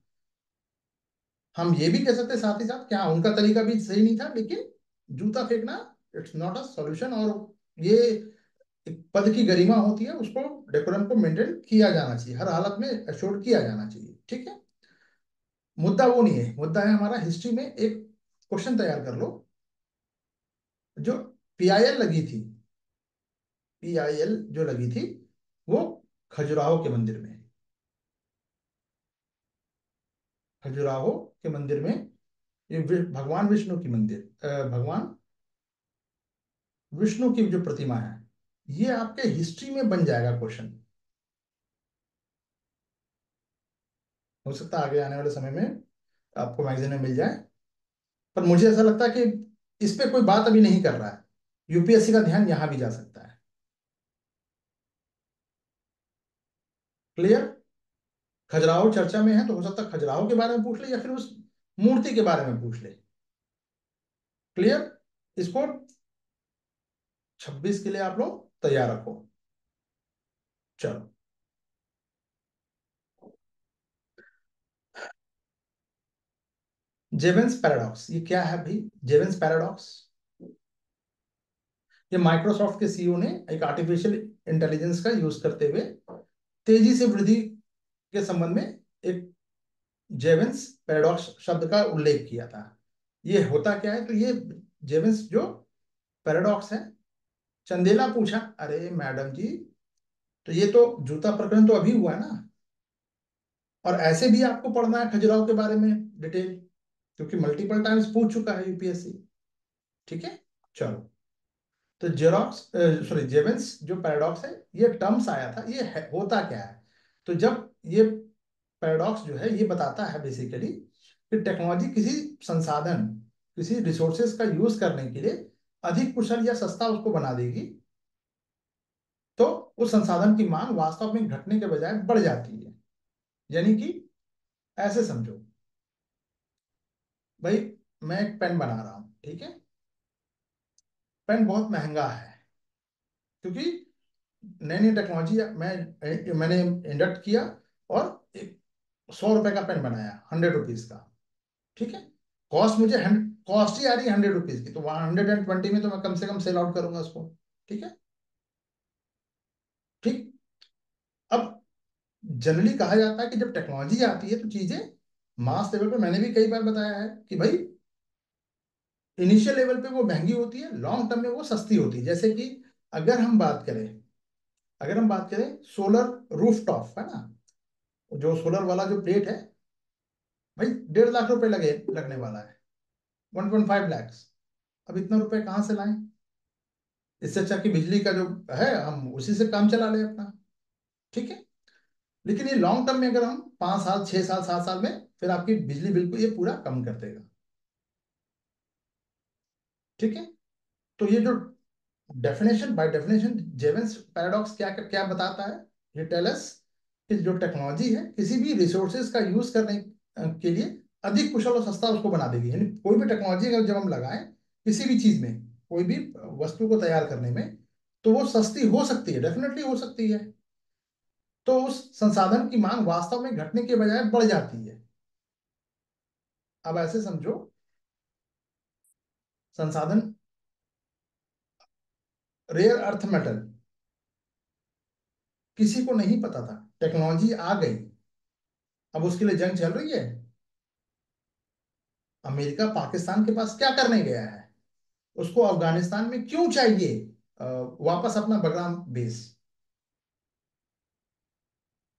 A: हम ये भी कह सकते हैं साथ ही साथ क्या उनका तरीका भी सही नहीं था, लेकिन जूता फेंकना इट्स नॉट अ सॉल्यूशन। और ये एक पद की गरिमा होती है, उसको डेकोरम को मेंटेन किया जाना चाहिए, हर हालत में एश्योर किया जाना चाहिए। ठीक है, मुद्दा वो नहीं है, मुद्दा है हमारा हिस्ट्री में एक क्वेश्चन तैयार कर लो, जो पीआईएल लगी थी, पीआईएल जो लगी थी वो खजुराहो के मंदिर में, खजुराहो के मंदिर में, ये भगवान विष्णु की मंदिर, भगवान विष्णु की जो प्रतिमा है, ये आपके हिस्ट्री में बन जाएगा क्वेश्चन। हो सकता है आगे आने वाले समय में आपको मैगजीन में मिल जाए, पर मुझे ऐसा लगता है कि इस पे कोई बात अभी नहीं कर रहा है, यूपीएससी का ध्यान यहां भी जा सकता है। क्लियर। खजुराहो चर्चा में है तो हो सकता है खजुराहो के बारे में पूछ ले या फिर उस मूर्ति के बारे में पूछ ले। क्लियर। इसको 26 के लिए आप लोग तैयार रखो। चलो, जेवेंस पैराडॉक्स, ये क्या है भाई जेवेंस पैराडॉक्स। ये माइक्रोसॉफ्ट के सीईओ ने एक आर्टिफिशियल इंटेलिजेंस का यूज करते हुए तेजी से वृद्धि के संबंध में एक जेवेंस पैराडॉक्स शब्द का उल्लेख किया था। ये होता क्या है, तो ये जेवेंस जो पैराडॉक्स है, चंदेला पूछा, अरे मैडम जी, तो ये तो जूता प्रकरण तो अभी हुआ है ना, और ऐसे भी आपको पढ़ना है खजुराहो के बारे में डिटेल, क्योंकि मल्टीपल टाइम्स पूछ चुका है यूपीएससी। ठीक है, चलो। तो जेरोक्स, सॉरी, जेवेंस जो पैराडॉक्स है, ये टर्म्स आया था, ये होता क्या है। तो जब ये पैराडॉक्स जो है ये बताता है बेसिकली कि टेक्नोलॉजी किसी संसाधन, किसी रिसोर्सेज का यूज करने के लिए अधिक कुशल या सस्ता उसको बना देगी, तो उस संसाधन की मांग वास्तव में घटने के बजाय बढ़ जाती है। यानी कि ऐसे समझो भाई, मैं एक पेन बना रहा हूं, ठीक है। पेन बहुत महंगा है, क्योंकि नई नई टेक्नोलॉजी मैंने इंडक्ट किया और 100 रुपए का पेन बनाया, 100 रुपीज का, ठीक है। कॉस्ट मुझे कॉस्ट ही आ रही है 100 रुपीज की, तो 120 में तो मैं कम से कम सेल आउट करूंगा उसको, ठीक है। ठीक। अब जनरली कहा जाता है कि जब टेक्नोलॉजी आती है तो चीजें मास लेवल पे, मैंने भी कई बार बताया है कि भाई इनिशियल लेवल पे वो महंगी होती है, लॉन्ग टर्म में वो सस्ती होती है। जैसे कि अगर हम बात करें अगर हम बात करें सोलर रूफ टॉप, है ना, जो सोलर वाला जो प्लेट है, भाई 1.5 लाख रुपए लगने वाला है, 1.5 लैक्स। अब इतना रुपए कहाँ से लाएं? इससे अच्छा कि बिजली का जो है हम उसी से काम चला लें अपना, ठीक है। लेकिन ये लॉन्ग टर्म में अगर हम 5 साल, 6 साल, 7 साल में फिर आपकी बिजली बिल को ये पूरा कम कर देगा, ठीक है। तो ये जो डेफिनेशन, बाय डेफिनेशन जेवेंस पैराडॉक्स क्या क्या बताता है, ये टेल अस कि जो टेक्नोलॉजी है किसी भी रिसोर्सेज का यूज करने के लिए अधिक कुशल और सस्ता उसको बना देगी। यानी कोई भी टेक्नोलॉजी अगर जब हम लगाएं किसी भी चीज में, कोई भी वस्तु को तैयार करने में, तो वो सस्ती हो सकती है, डेफिनेटली हो सकती है। तो उस संसाधन की मांग वास्तव में घटने के बजाय बढ़ जाती है। अब ऐसे समझो, संसाधन, रेयर अर्थ मेटल, किसी को नहीं पता था, टेक्नोलॉजी आ गई, अब उसके लिए जंग चल रही है। अमेरिका पाकिस्तान के पास क्या करने गया है? उसको अफगानिस्तान में क्यों चाहिए वापस अपना Bagram base?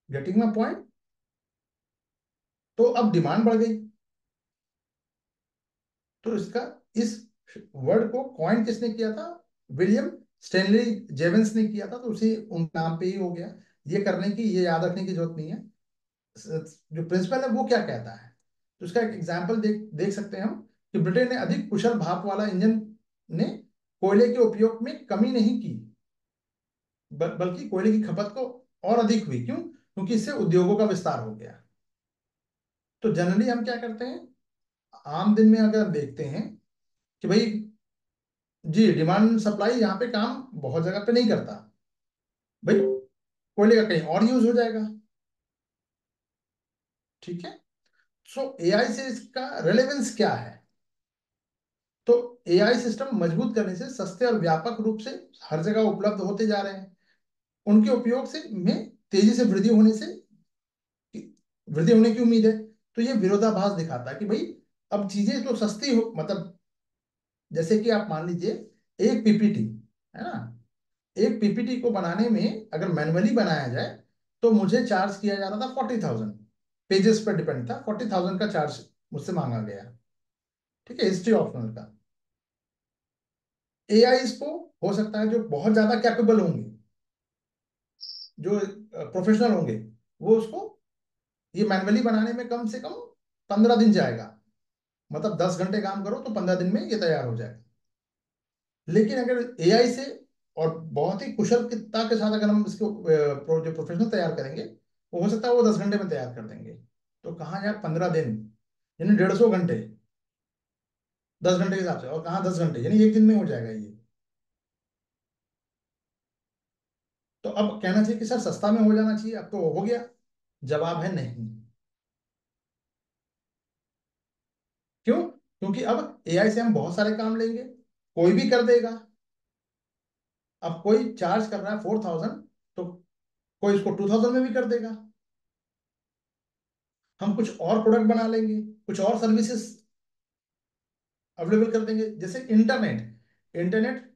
A: Getting my point? तो अब डिमांड बढ़ गई। तो इसका, इस वर्ड को कॉइन किसने किया था? विलियम स्टेनली जेवेंस ने किया था, तो उसी उन नाम पे ही हो गया। ये करने की, ये याद रखने की जरूरत नहीं है। जो प्रिंसिपल है वो क्या कहता है, तो उसका एक एग्जाम्पल देख देख सकते हैं हम कि ब्रिटेन ने अधिक कुशल भाप वाला इंजन ने कोयले के उपयोग में कमी नहीं की, बल्कि कोयले की खपत को और अधिक हुई। क्यों? क्योंकि इससे उद्योगों का विस्तार हो गया। तो जनरली हम क्या करते हैं, आम दिन में अगर हम देखते हैं कि भाई जी डिमांड सप्लाई यहाँ पे काम बहुत जगह पे नहीं करता, भाई कोयले का कहीं और यूज हो जाएगा, ठीक है। सो एआई से इसका रेलेवेंस क्या है? तो एआई सिस्टम मजबूत करने से सस्ते और व्यापक रूप से हर जगह उपलब्ध होते जा रहे हैं। उनके उपयोग से में तेजी से वृद्धि होने की उम्मीद है। तो ये विरोधाभास दिखाता है कि भाई अब चीजें तो सस्ती हो, मतलब जैसे कि आप मान लीजिए एक पीपीटी, है ना, एक पीपीटी को बनाने में अगर मैनुअली बनाया जाए तो मुझे चार्ज किया जा रहा था 40,000, पेजेस पर डिपेंड था, 40,000 का चार्ज मुझसे मांगा गया, ठीक है, हिस्ट्री ऑप्शनल का। एआई इसको हो सकता है जो बहुत ज्यादा कैपेबल होंगे, जो प्रोफेशनल होंगे, वो उसको ये मैनुअली बनाने में कम से कम 15 दिन जाएगा। मतलब 10 घंटे काम करो तो 15 दिन में ये तैयार हो जाएगा। लेकिन अगर एआई से और बहुत ही कुशलता के साथ अगर हम इसको जो प्रोफेशनल तैयार करेंगे, वो हो सकता है वो 10 घंटे में तैयार कर देंगे। तो कहाँ यार 15 दिन, यानी 150 घंटे, 10 घंटे के हिसाब से, और कहाँ 10 घंटे, यानी एक दिन में हो जाएगा ये। तो अब कहना चाहिए कि सर सस्ता में हो जाना चाहिए, अब तो हो गया। जवाब है नहीं। क्यों? क्योंकि अब एआई से हम बहुत सारे काम लेंगे, कोई भी कर देगा। अब कोई चार्ज कर रहा है 4,000, तो कोई इसको 2,000 में भी कर देगा। हम कुछ और प्रोडक्ट बना लेंगे, कुछ और सर्विसेज अवेलेबल कर देंगे, जैसे इंटरनेट। इंटरनेट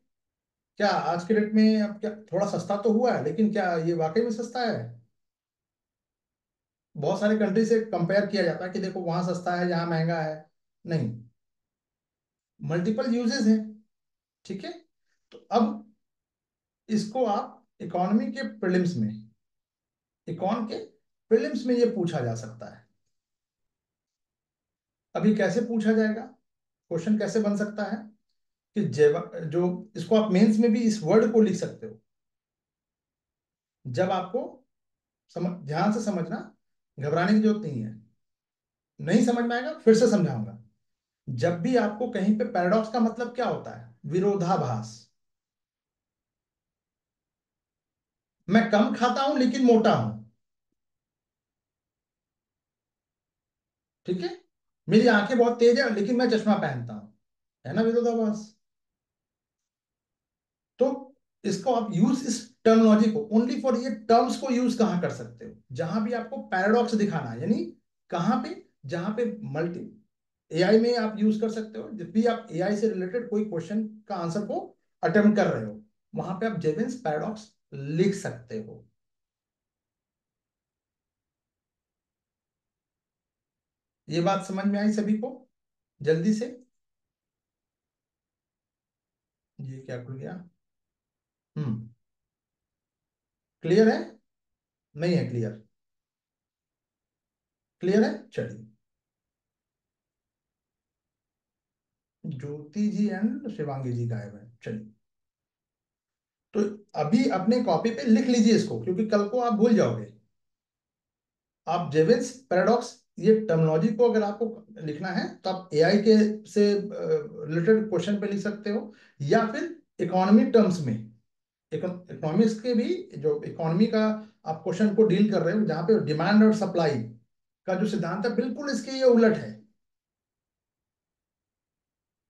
A: क्या आज के डेट में अब क्या थोड़ा सस्ता तो हुआ है, लेकिन क्या ये वाकई में सस्ता है? बहुत सारे कंट्री से कंपेयर किया जाता है कि देखो वहां सस्ता है, यहाँ महंगा है। नहीं, मल्टीपल यूजेस हैं, ठीक है। तो अब इसको आप इकोनॉमी के प्रीलिम्स में, इकॉन के प्रीलिम्स में ये पूछा जा सकता है। अभी कैसे पूछा जाएगा, क्वेश्चन कैसे बन सकता है कि जो इसको आप मेंस में भी इस वर्ड को लिख सकते हो। जब आपको ध्यान से समझना, घबराने की जरूरत नहीं है। नहीं समझ में आएगा फिर से समझाऊंगा। जब भी आपको कहीं पे पैराडॉक्स का मतलब क्या होता है, विरोधाभास। मैं कम खाता हूं लेकिन मोटा हूं, ठीक है। मेरी आंखें बहुत तेज है लेकिन मैं चश्मा पहनता हूं, है ना विरोधाभास। तो इसको आप यूज, इस टर्मिनोलॉजी को ओनली फॉर ये टर्म्स को यूज कहां कर सकते हो, जहां भी आपको पैराडॉक्स दिखाना है, यानी कहां पे, जहां पे मल्टी, एआई में आप यूज कर सकते हो। जब भी आप एआई से रिलेटेड कोई क्वेश्चन का आंसर को अटेम्प्ट कर रहे हो, वहां पे आप जेवेंस पैराडॉक्स लिख सकते हो। ये बात समझ में आई सभी को, जल्दी से। ये क्या खुल गया? हम्म। क्लियर है? नहीं है क्लियर? क्लियर है, चलिए। ज्योति जी एंड शिवांगी जी गायब है, चलिए। तो अभी अपने कॉपी पे लिख लीजिए इसको, क्योंकि कल को आप भूल जाओगे। आप जेवेंस पैराडॉक्स, ये टर्मिनोलॉजी को अगर आपको लिखना है तो आप एआई के से रिलेटेड क्वेश्चन पे लिख सकते हो, या फिर इकोनॉमी टर्म्स में, इकोनॉमिक्स के भी, जो इकोनॉमी का आप क्वेश्चन को डील कर रहे हो, जहां पे डिमांड और सप्लाई का जो सिद्धांत है बिल्कुल इसके ये उलट है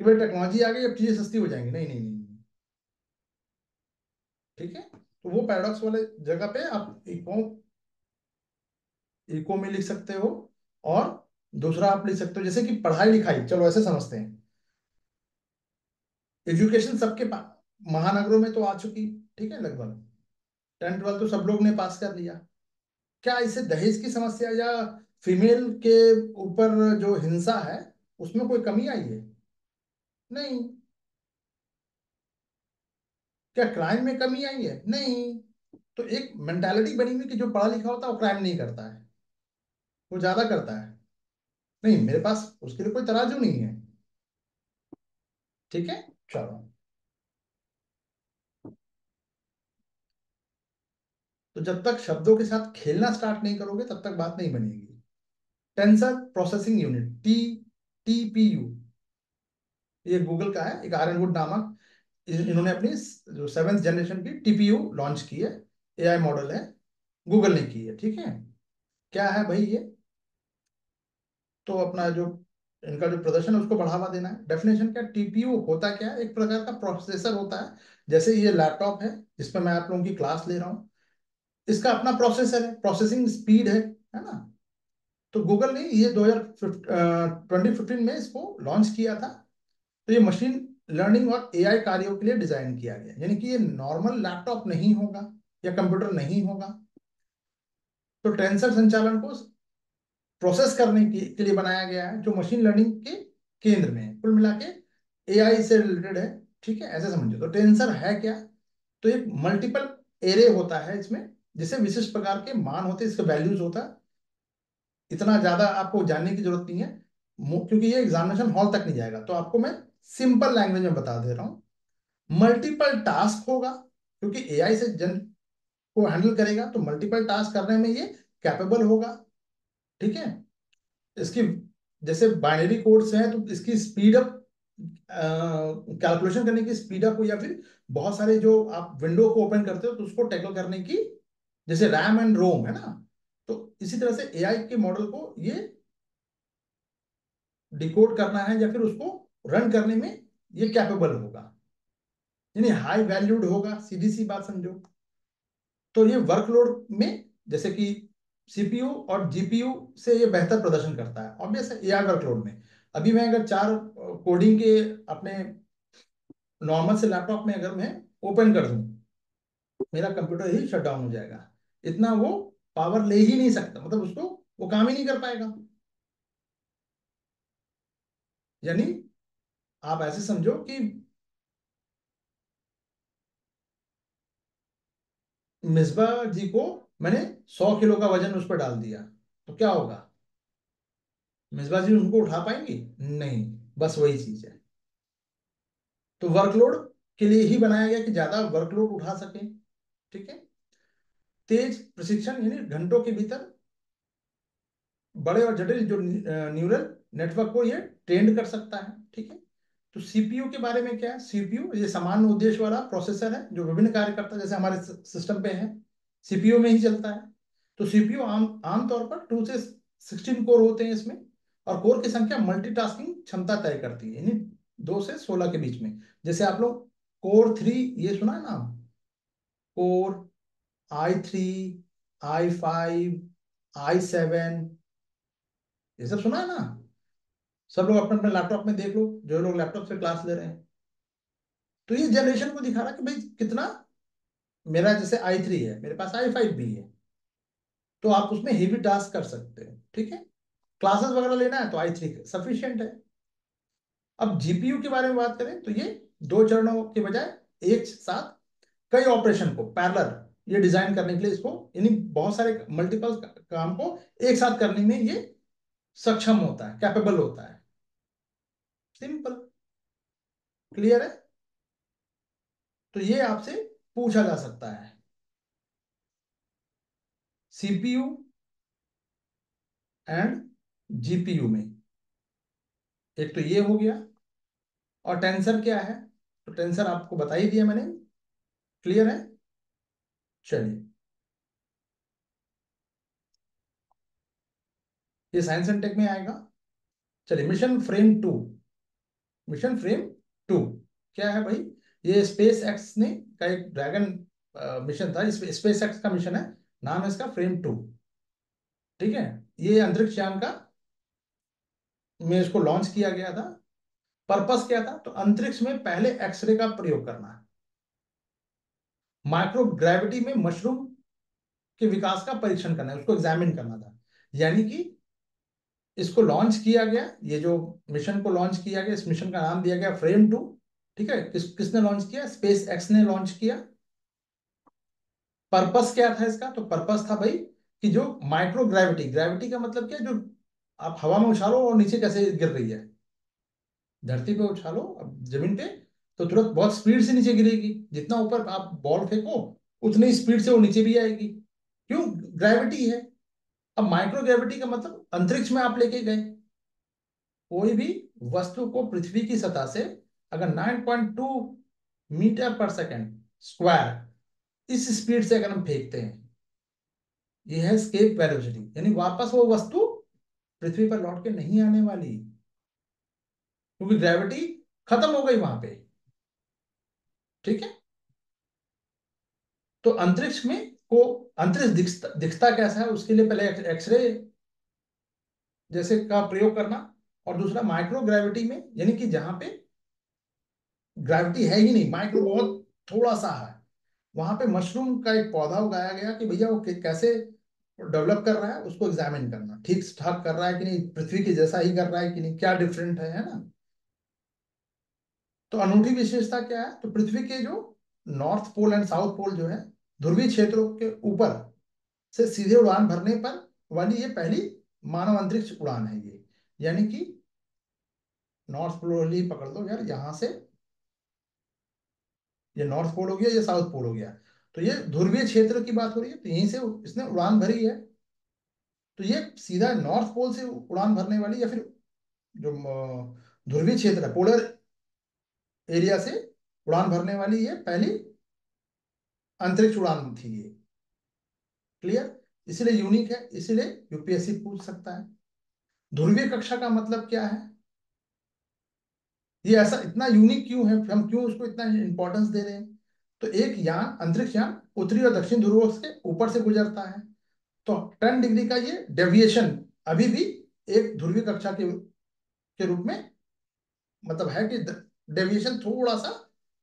A: कि भाई टेक्नोलॉजी आ गई अब चीजें सस्ती हो जाएंगी, नहीं नहीं नहीं नहीं। ठीक है, तो वो पैराडॉक्स वाले जगह पे आप इको में लिख सकते हो। और दूसरा आप लिख सकते हो जैसे कि पढ़ाई लिखाई, चलो ऐसे समझते हैं। एजुकेशन सबके महानगरों में तो आ चुकी, ठीक है, लगभग 10th 12th तो सब लोग ने पास कर लिया। क्या इससे दहेज की समस्या या फीमेल के ऊपर जो हिंसा है उसमें कोई कमी आई है? नहीं। क्या क्राइम में कमी आई है? नहीं। तो एक मेंटालिटी बनी हुई कि जो पढ़ा लिखा होता है वो क्राइम नहीं करता है, वो ज्यादा करता है। नहीं, मेरे पास उसके लिए कोई तराजू नहीं है। ठीक है, चलो। तो जब तक शब्दों के साथ खेलना स्टार्ट नहीं करोगे तब तक बात नहीं बनेगी। टेंसर प्रोसेसिंग यूनिट, टीपीयू, ये गूगल का है, एक आर्यन वुड नामक, इन्होंने अपनी जो 7th जनरेशन की टीपीयू लॉन्च की है। एआई मॉडल है, गूगल ने की है, ठीक है। क्या है भाई ये? तो अपना जो इनका जो प्रदर्शन है उसको बढ़ावा देना है। डेफिनेशन क्या, टीपीयू होता क्या है? एक प्रकार का प्रोसेसर होता है। जैसे ये लैपटॉप है जिसपे मैं आप लोगों की क्लास ले रहा हूँ, इसका अपना प्रोसेसर है, प्रोसेसिंग स्पीड है ना। तो गूगल ने ये 2015 में इसको लॉन्च किया था। तो ये मशीन लर्निंग और एआई कार्यों के लिए डिजाइन किया गया, यानी कि ये नॉर्मल लैपटॉप नहीं होगा या कंप्यूटर नहीं होगा। तो टेंसर संचालन को प्रोसेस करने के लिए बनाया गया है, जो मशीन लर्निंग के केंद्र में है। कुल मिला के एआई से रिलेटेड है, ठीक है, ऐसे समझिए। तो टेंसर है क्या? तो एक मल्टीपल एरे होता है इसमें, जिसे विशिष्ट प्रकार के मान होते हैं, इसके वैल्यूज होता है। इतना ज्यादा आपको जानने की जरूरत नहीं है, क्योंकि ये एग्जामिनेशन हॉल तक नहीं जाएगा। तो आपको मैं सिंपल लैंग्वेज में बता दे रहा हूँ। मल्टीपल टास्क होगा, क्योंकि एआई से जन को हैंडल करेगा, तो मल्टीपल टास्क करने में ये कैपेबल होगा, ठीक है। इसकी जैसे बाइनरी कोड्स हैं तो इसकी स्पीड अप, कैलकुलेशन करने की स्पीड अप, या फिर बहुत सारे जो आप विंडो को ओपन करते हो तो उसको टैकल करने की, जैसे रैम एंड रोम है ना, तो इसी तरह से एआई के मॉडल को ये डिकोड करना है या फिर उसको रन करने में ये कैपेबल होगा, यानी हाई वैल्यूड होगा, सीधी सी बात समझो। तो ये वर्कलोड में, जैसे कि सीपीयू और जीपीयू से ये बेहतर प्रदर्शन करता है, ऑब्वियस है, एआई वर्कलोड में। अभी मैं अगर 4 कोडिंग के अपने नॉर्मल से लैपटॉप में अगर मैं ओपन कर दूं, मेरा कंप्यूटर ही शट डाउन हो जाएगा। इतना वो पावर ले ही नहीं सकता, मतलब उसको वो काम ही नहीं कर पाएगा। यानी आप ऐसे समझो कि मिसबा जी को मैंने 100 किलो का वजन उस पर डाल दिया, तो क्या होगा? मिसबा जी उनको उठा पाएंगी? नहीं। बस वही चीज है। तो वर्कलोड के लिए ही बनाया गया कि ज्यादा वर्कलोड उठा सके। ठीक है। तेज प्रशिक्षण यानी घंटों के भीतर बड़े और जटिल जो न्यूरल नेटवर्क को ये ट्रेंड कर सकता है। ठीक है। तो सीपीयू के बारे में क्या है? सीपीयू ये सामान्य उद्देश्य वाला प्रोसेसर है जो विभिन्न कार्य करता है, जैसे हमारे सिस्टम पे है, सीपीयू में ही चलता है। तो सीपीयू आमतौर पर 2 से 16 कोर होते हैं इसमें, और कोर की संख्या मल्टीटास्किंग क्षमता तय करती है, यानी 2 से 16 के बीच में। जैसे आप लोग कोर 3 ये सुना है ना? कोर i3, i5, i7, ये सब सुना है ना? सब लोग अपने अपने लैपटॉप में देख लो, जो लोग लैपटॉप से क्लास ले रहे हैं। तो ये जनरेशन को दिखा रहा है कि भाई कितना। मेरा जैसे i3 है, मेरे पास i5 भी है, तो आप उसमें हेवी टास्क कर सकते हो। ठीक है। क्लासेस वगैरह लेना है तो i3 सफिशियंट है। अब जीपीयू के बारे में बात करें तो ये 2 चरणों के बजाय एक साथ कई ऑपरेशन को पैरेलल ये डिजाइन करने के लिए, इसको यानी बहुत सारे मल्टीपल काम को एक साथ करने में ये सक्षम होता है, कैपेबल होता है। सिंपल। क्लियर है? तो ये आपसे पूछा जा सकता है। सीपीयू एंड जीपीयू में एक तो ये हो गया, और टेंसर क्या है? तो टेंसर आपको बता ही दिया मैंने। क्लियर है? चलिए, ये साइंस एंड टेक में आएगा। चलिए, मिशन फ्रेम 2। क्या है भाई? ये स्पेस एक्स ने का एक ड्रैगन मिशन था, स्पेस एक्स का मिशन है, नाम है इसका फ्रेम 2। ठीक है। ये अंतरिक्ष यान का में इसको लॉन्च किया गया था। पर्पस क्या था? तो अंतरिक्ष में पहले एक्सरे का प्रयोग करना है, माइक्रो ग्रेविटी में मशरूम के विकास का परीक्षण करना है, उसको एग्जामिन करना था। यानी कि इसको लॉन्च किया गया, ये जो मिशन को लॉन्च किया गया, इस मिशन का नाम दिया गया फ्रेम 2। ठीक है। किसने लॉन्च किया? स्पेस एक्स ने लॉन्च किया। पर्पस क्या था इसका? तो पर्पस था भाई कि जो माइक्रो ग्रेविटी, ग्रेविटी का मतलब क्या है? जो आप हवा में उछालो और नीचे कैसे गिर रही है, धरती पे उछालो अब जमीन पे, तो तुरंत बहुत स्पीड से नीचे गिरेगी। जितना ऊपर आप बॉल फेंको उतनी स्पीड से वो नीचे भी आएगी। क्यों? ग्रेविटी है। अब माइक्रो ग्रेविटी का मतलब अंतरिक्ष में आप लेके गए कोई भी वस्तु को पृथ्वी की सतह से अगर 9.2 मीटर पर सेकेंड स्क्वायर इस स्पीड से अगर हम फेंकते हैं, ये है स्केप वेलोसिटी, यानी वापस वो वस्तु पृथ्वी पर लौट के नहीं आने वाली, क्योंकि ग्रेविटी खत्म हो गई वहां पे। ठीक है। तो अंतरिक्ष में को अंतरिक्ष दिखता कैसा है, उसके लिए पहले एक्सरे जैसे का प्रयोग करना, और दूसरा माइक्रो ग्रेविटी में, यानी कि जहां पे ग्रेविटी है ही नहीं, माइक्रो बहुत थोड़ा सा है, वहां पे मशरूम का एक पौधा उगाया गया कि भैया वो कैसे डेवलप कर रहा है, उसको एग्जामिन करना, ठीक ठाक कर रहा है कि नहीं, पृथ्वी के जैसा ही कर रहा है कि नहीं, क्या डिफरेंट है ना? तो अनूठी विशेषता क्या है? तो पृथ्वी के जो north pole and south pole जो है, ध्रुवीय क्षेत्रों के ऊपर से सीधे उड़ान भरने पर वाली ये पहली मानव अंतरिक्ष उड़ान है ये। यानी कि नॉर्थ पोल ही पकड़ लो यार, यहां से ये नॉर्थ पोल हो गया, ये साउथ पोल हो गया, तो ये ध्रुवीय क्षेत्र की बात हो रही है, तो यहीं से इसने उड़ान भरी है। तो ये सीधा नॉर्थ पोल से उड़ान भरने वाली, या फिर जो ध्रुवीय क्षेत्र है, पोलर एरिया से उड़ान भरने वाली ये पहली अंतरिक्ष उड़ान थी ये। क्लियर? इसलिए यूनिक है, इसलिए यूपीएससी पूछ सकता है। ध्रुवीय कक्षा का मतलब क्या है? ये ऐसा इतना यूनिक क्यों है, हम क्यों उसको इतना इंपॉर्टेंस दे रहे हैं? तो एक यान, अंतरिक्ष यान, उत्तरी और दक्षिण ध्रुवों के ऊपर से गुजरता है, तो 10 डिग्री का ये डेविएशन अभी भी एक ध्रुवीय कक्षा के रूप में मतलब है कि डेविएशन थोड़ा सा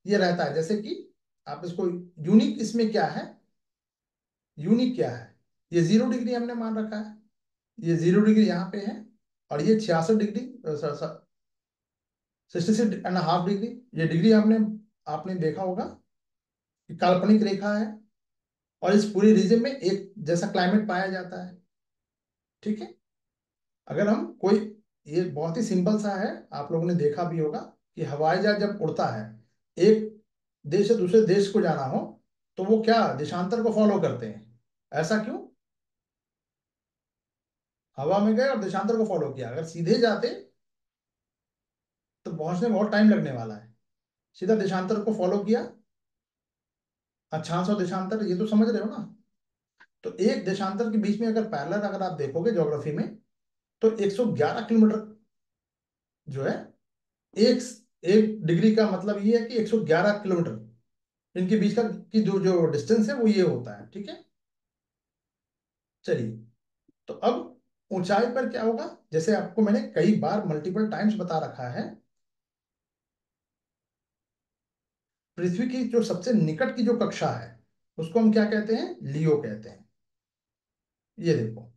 A: ये रहता है, जैसे कि आप इसको यूनिक, इसमें क्या है, यूनिक क्या है? ये 0 डिग्री हमने मान रखा है, ये 0 डिग्री यहाँ पे है, और ये 66 डिग्री, 66.5 डिग्री, ये डिग्री हमने आपने देखा होगा कि काल्पनिक रेखा है। और इस पूरे रीजन में एक जैसा क्लाइमेट पाया जाता है। ठीक है। अगर हम कोई, ये बहुत ही सिंपल सा है, आप लोगों ने देखा भी होगा कि हवाई जहाज जब उड़ता है, एक देश से दूसरे देश को जाना हो, तो वो क्या देशांतर को फॉलो करते हैं। ऐसा क्यों? हवा में गए और देशांतर को फॉलो किया। अगर सीधे जाते तो पहुंचने में बहुत टाइम लगने वाला है। सीधा देशांतर को फॉलो किया, अक्षांश और देशांतर, ये तो समझ रहे हो ना। तो एक देशांतर के बीच में अगर पैरेलल अगर आप देखोगे ज्योग्राफी में, तो 111 किलोमीटर जो है, एक एक डिग्री का मतलब ये है कि 111 किलोमीटर इनके बीच का की जो जो डिस्टेंस है वो ये होता है। ठीक है। चलिए, तो अब ऊंचाई पर क्या होगा, जैसे आपको मैंने कई बार मल्टीपल टाइम्स बता रखा है, पृथ्वी की जो सबसे निकट की जो कक्षा है उसको हम क्या कहते हैं, लियो कहते हैं। ये देखो।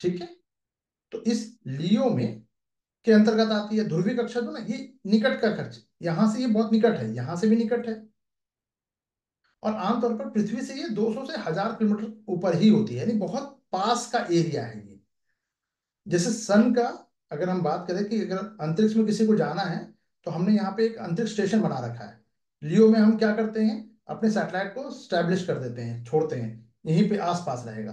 A: ठीक है। तो इस लियो में के अंतर्गत आती है ध्रुवीय कक्षा, जो ना ये निकट का कक्ष, यहां से ये बहुत निकट है, यहां से भी निकट है। और आमतौर पर पृथ्वी से ये 200 से 1000 किलोमीटर ऊपर ही होती है, यानी बहुत पास का एरिया है ये। जैसे सन का अगर हम बात करें कि अगर अंतरिक्ष में किसी को जाना है, तो हमने यहाँ पे एक अंतरिक्ष स्टेशन बना रखा है। लियो में हम क्या करते हैं, अपने सैटेलाइट को स्टैब्लिश कर देते हैं, छोड़ते हैं, यहीं पे आसपास रहेगा।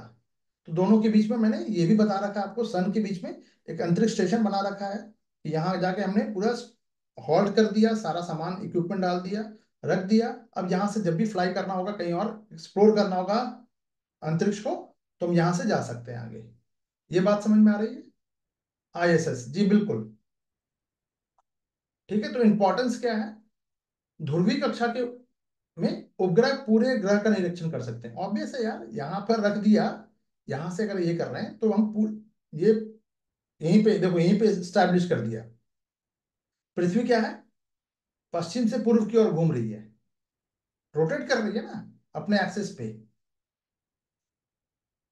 A: तो दोनों के बीच में मैंने ये भी बता रखा है आपको, सन के बीच में एक अंतरिक्ष स्टेशन बना रखा है कि यहाँ जाके हमने पूरा हॉल्ट कर दिया, सारा सामान इक्विपमेंट डाल दिया, रख दिया। अब यहाँ से जब भी फ्लाई करना होगा, कहीं और एक्सप्लोर करना होगा अंतरिक्ष को, तो हम यहाँ से जा सकते हैं आगे। ये बात समझ में आ रही है? आईएसएस, जी बिल्कुल। ठीक है। तो इंपॉर्टेंस क्या है, ध्रुवीय कक्षा के में उपग्रह पूरे ग्रह का निरीक्षण कर सकते हैं। ऑब्वियस है यार, यहाँ पर रख दिया, यहाँ से अगर ये कर रहे हैं तो हम ये यहीं पे देखो, यहीं पे स्टैब्लिश कर दिया। पृथ्वी क्या है, पश्चिम से पूर्व की ओर घूम रही है, रोटेट कर रही है ना अपने एक्सिस पे।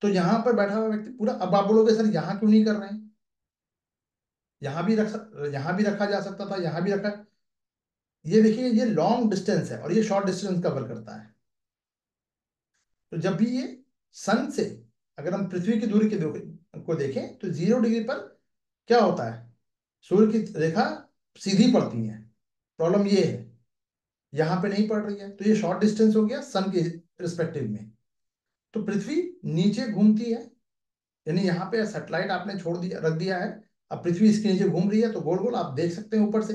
A: तो यहाँ पर बैठा हुआ व्यक्ति पूरा, अब आप बोलोगे सर यहाँ क्यों नहीं कर रहे हैं, यहाँ भी रखा जा सकता था, यहाँ भी रखा। ये देखिए, ये लॉन्ग डिस्टेंस है और ये शॉर्ट डिस्टेंस कवर करता है। तो जब भी ये सन से, अगर हम पृथ्वी की दूरी को देखें, तो 0 डिग्री पर क्या होता है, सूर्य की रेखा सीधी पड़ती है। प्रॉब्लम ये है, यहाँ पे नहीं पड़ रही है, तो ये शॉर्ट डिस्टेंस हो गया सन के रिस्पेक्टिव में। तो पृथ्वी नीचे घूमती है, यानी यहाँ पे सैटेलाइट आपने छोड़ दिया, रख दिया है। अब पृथ्वी इसके नीचे घूम रही है, तो गोल गोल आप देख सकते हैं ऊपर से।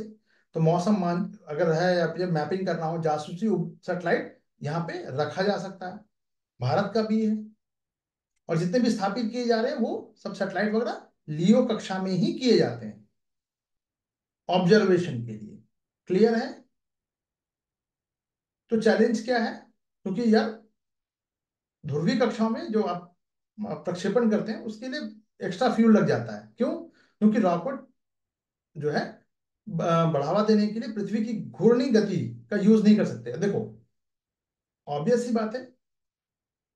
A: तो मौसम मान अगर है, या जब मैपिंग करना हो, जासूसी सैटेलाइट यहाँ पे रखा जा सकता है। भारत का भी है, और जितने भी स्थापित किए जा रहे हैं वो सब सैटेलाइट वगैरह लियो कक्षा में ही किए जाते हैं, ऑब्जर्वेशन के लिए। क्लियर है? तो चैलेंज क्या है, क्योंकि यार ध्रुवीय कक्षाओं में जो आप प्रक्षेपण करते हैं उसके लिए एक्स्ट्रा फ्यूल लग जाता है। क्यों? क्योंकि रॉकेट जो है बढ़ावा देने के लिए पृथ्वी की घूर्णी गति का यूज नहीं कर सकते। देखो, ऑब्वियस सी बात है,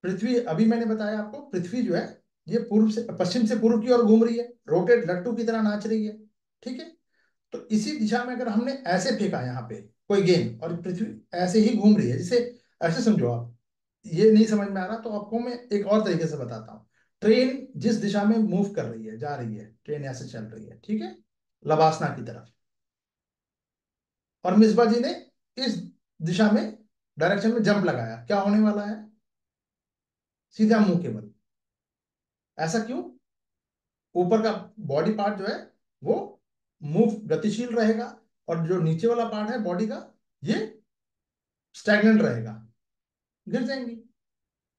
A: पृथ्वी अभी मैंने बताया आपको, पृथ्वी जो है ये पूर्व से पश्चिम से पूर्व की ओर घूम रही है, रोटेट लट्टू की तरह नाच रही है। ठीक है। तो इसी दिशा में अगर हमने ऐसे फेंका यहाँ पे कोई गेंद, और पृथ्वी ऐसे ही घूम रही है, जिसे ऐसे समझो आप, ये नहीं समझ में आ रहा तो आपको मैं एक और तरीके से बताता हूँ। ट्रेन जिस दिशा में मूव कर रही है, जा रही है, ट्रेन ऐसे चल रही है, ठीक है, लबासना की तरफ, और मिसबा जी ने इस दिशा में, डायरेक्शन में जंप लगाया, क्या होने वाला है, सीधा मुंह के बल। ऐसा क्यों? ऊपर का बॉडी पार्ट जो है वो मूव, गतिशील रहेगा, और जो नीचे वाला पार्ट है बॉडी का, ये स्टैग्नेंट रहेगा, गिर जाएंगी।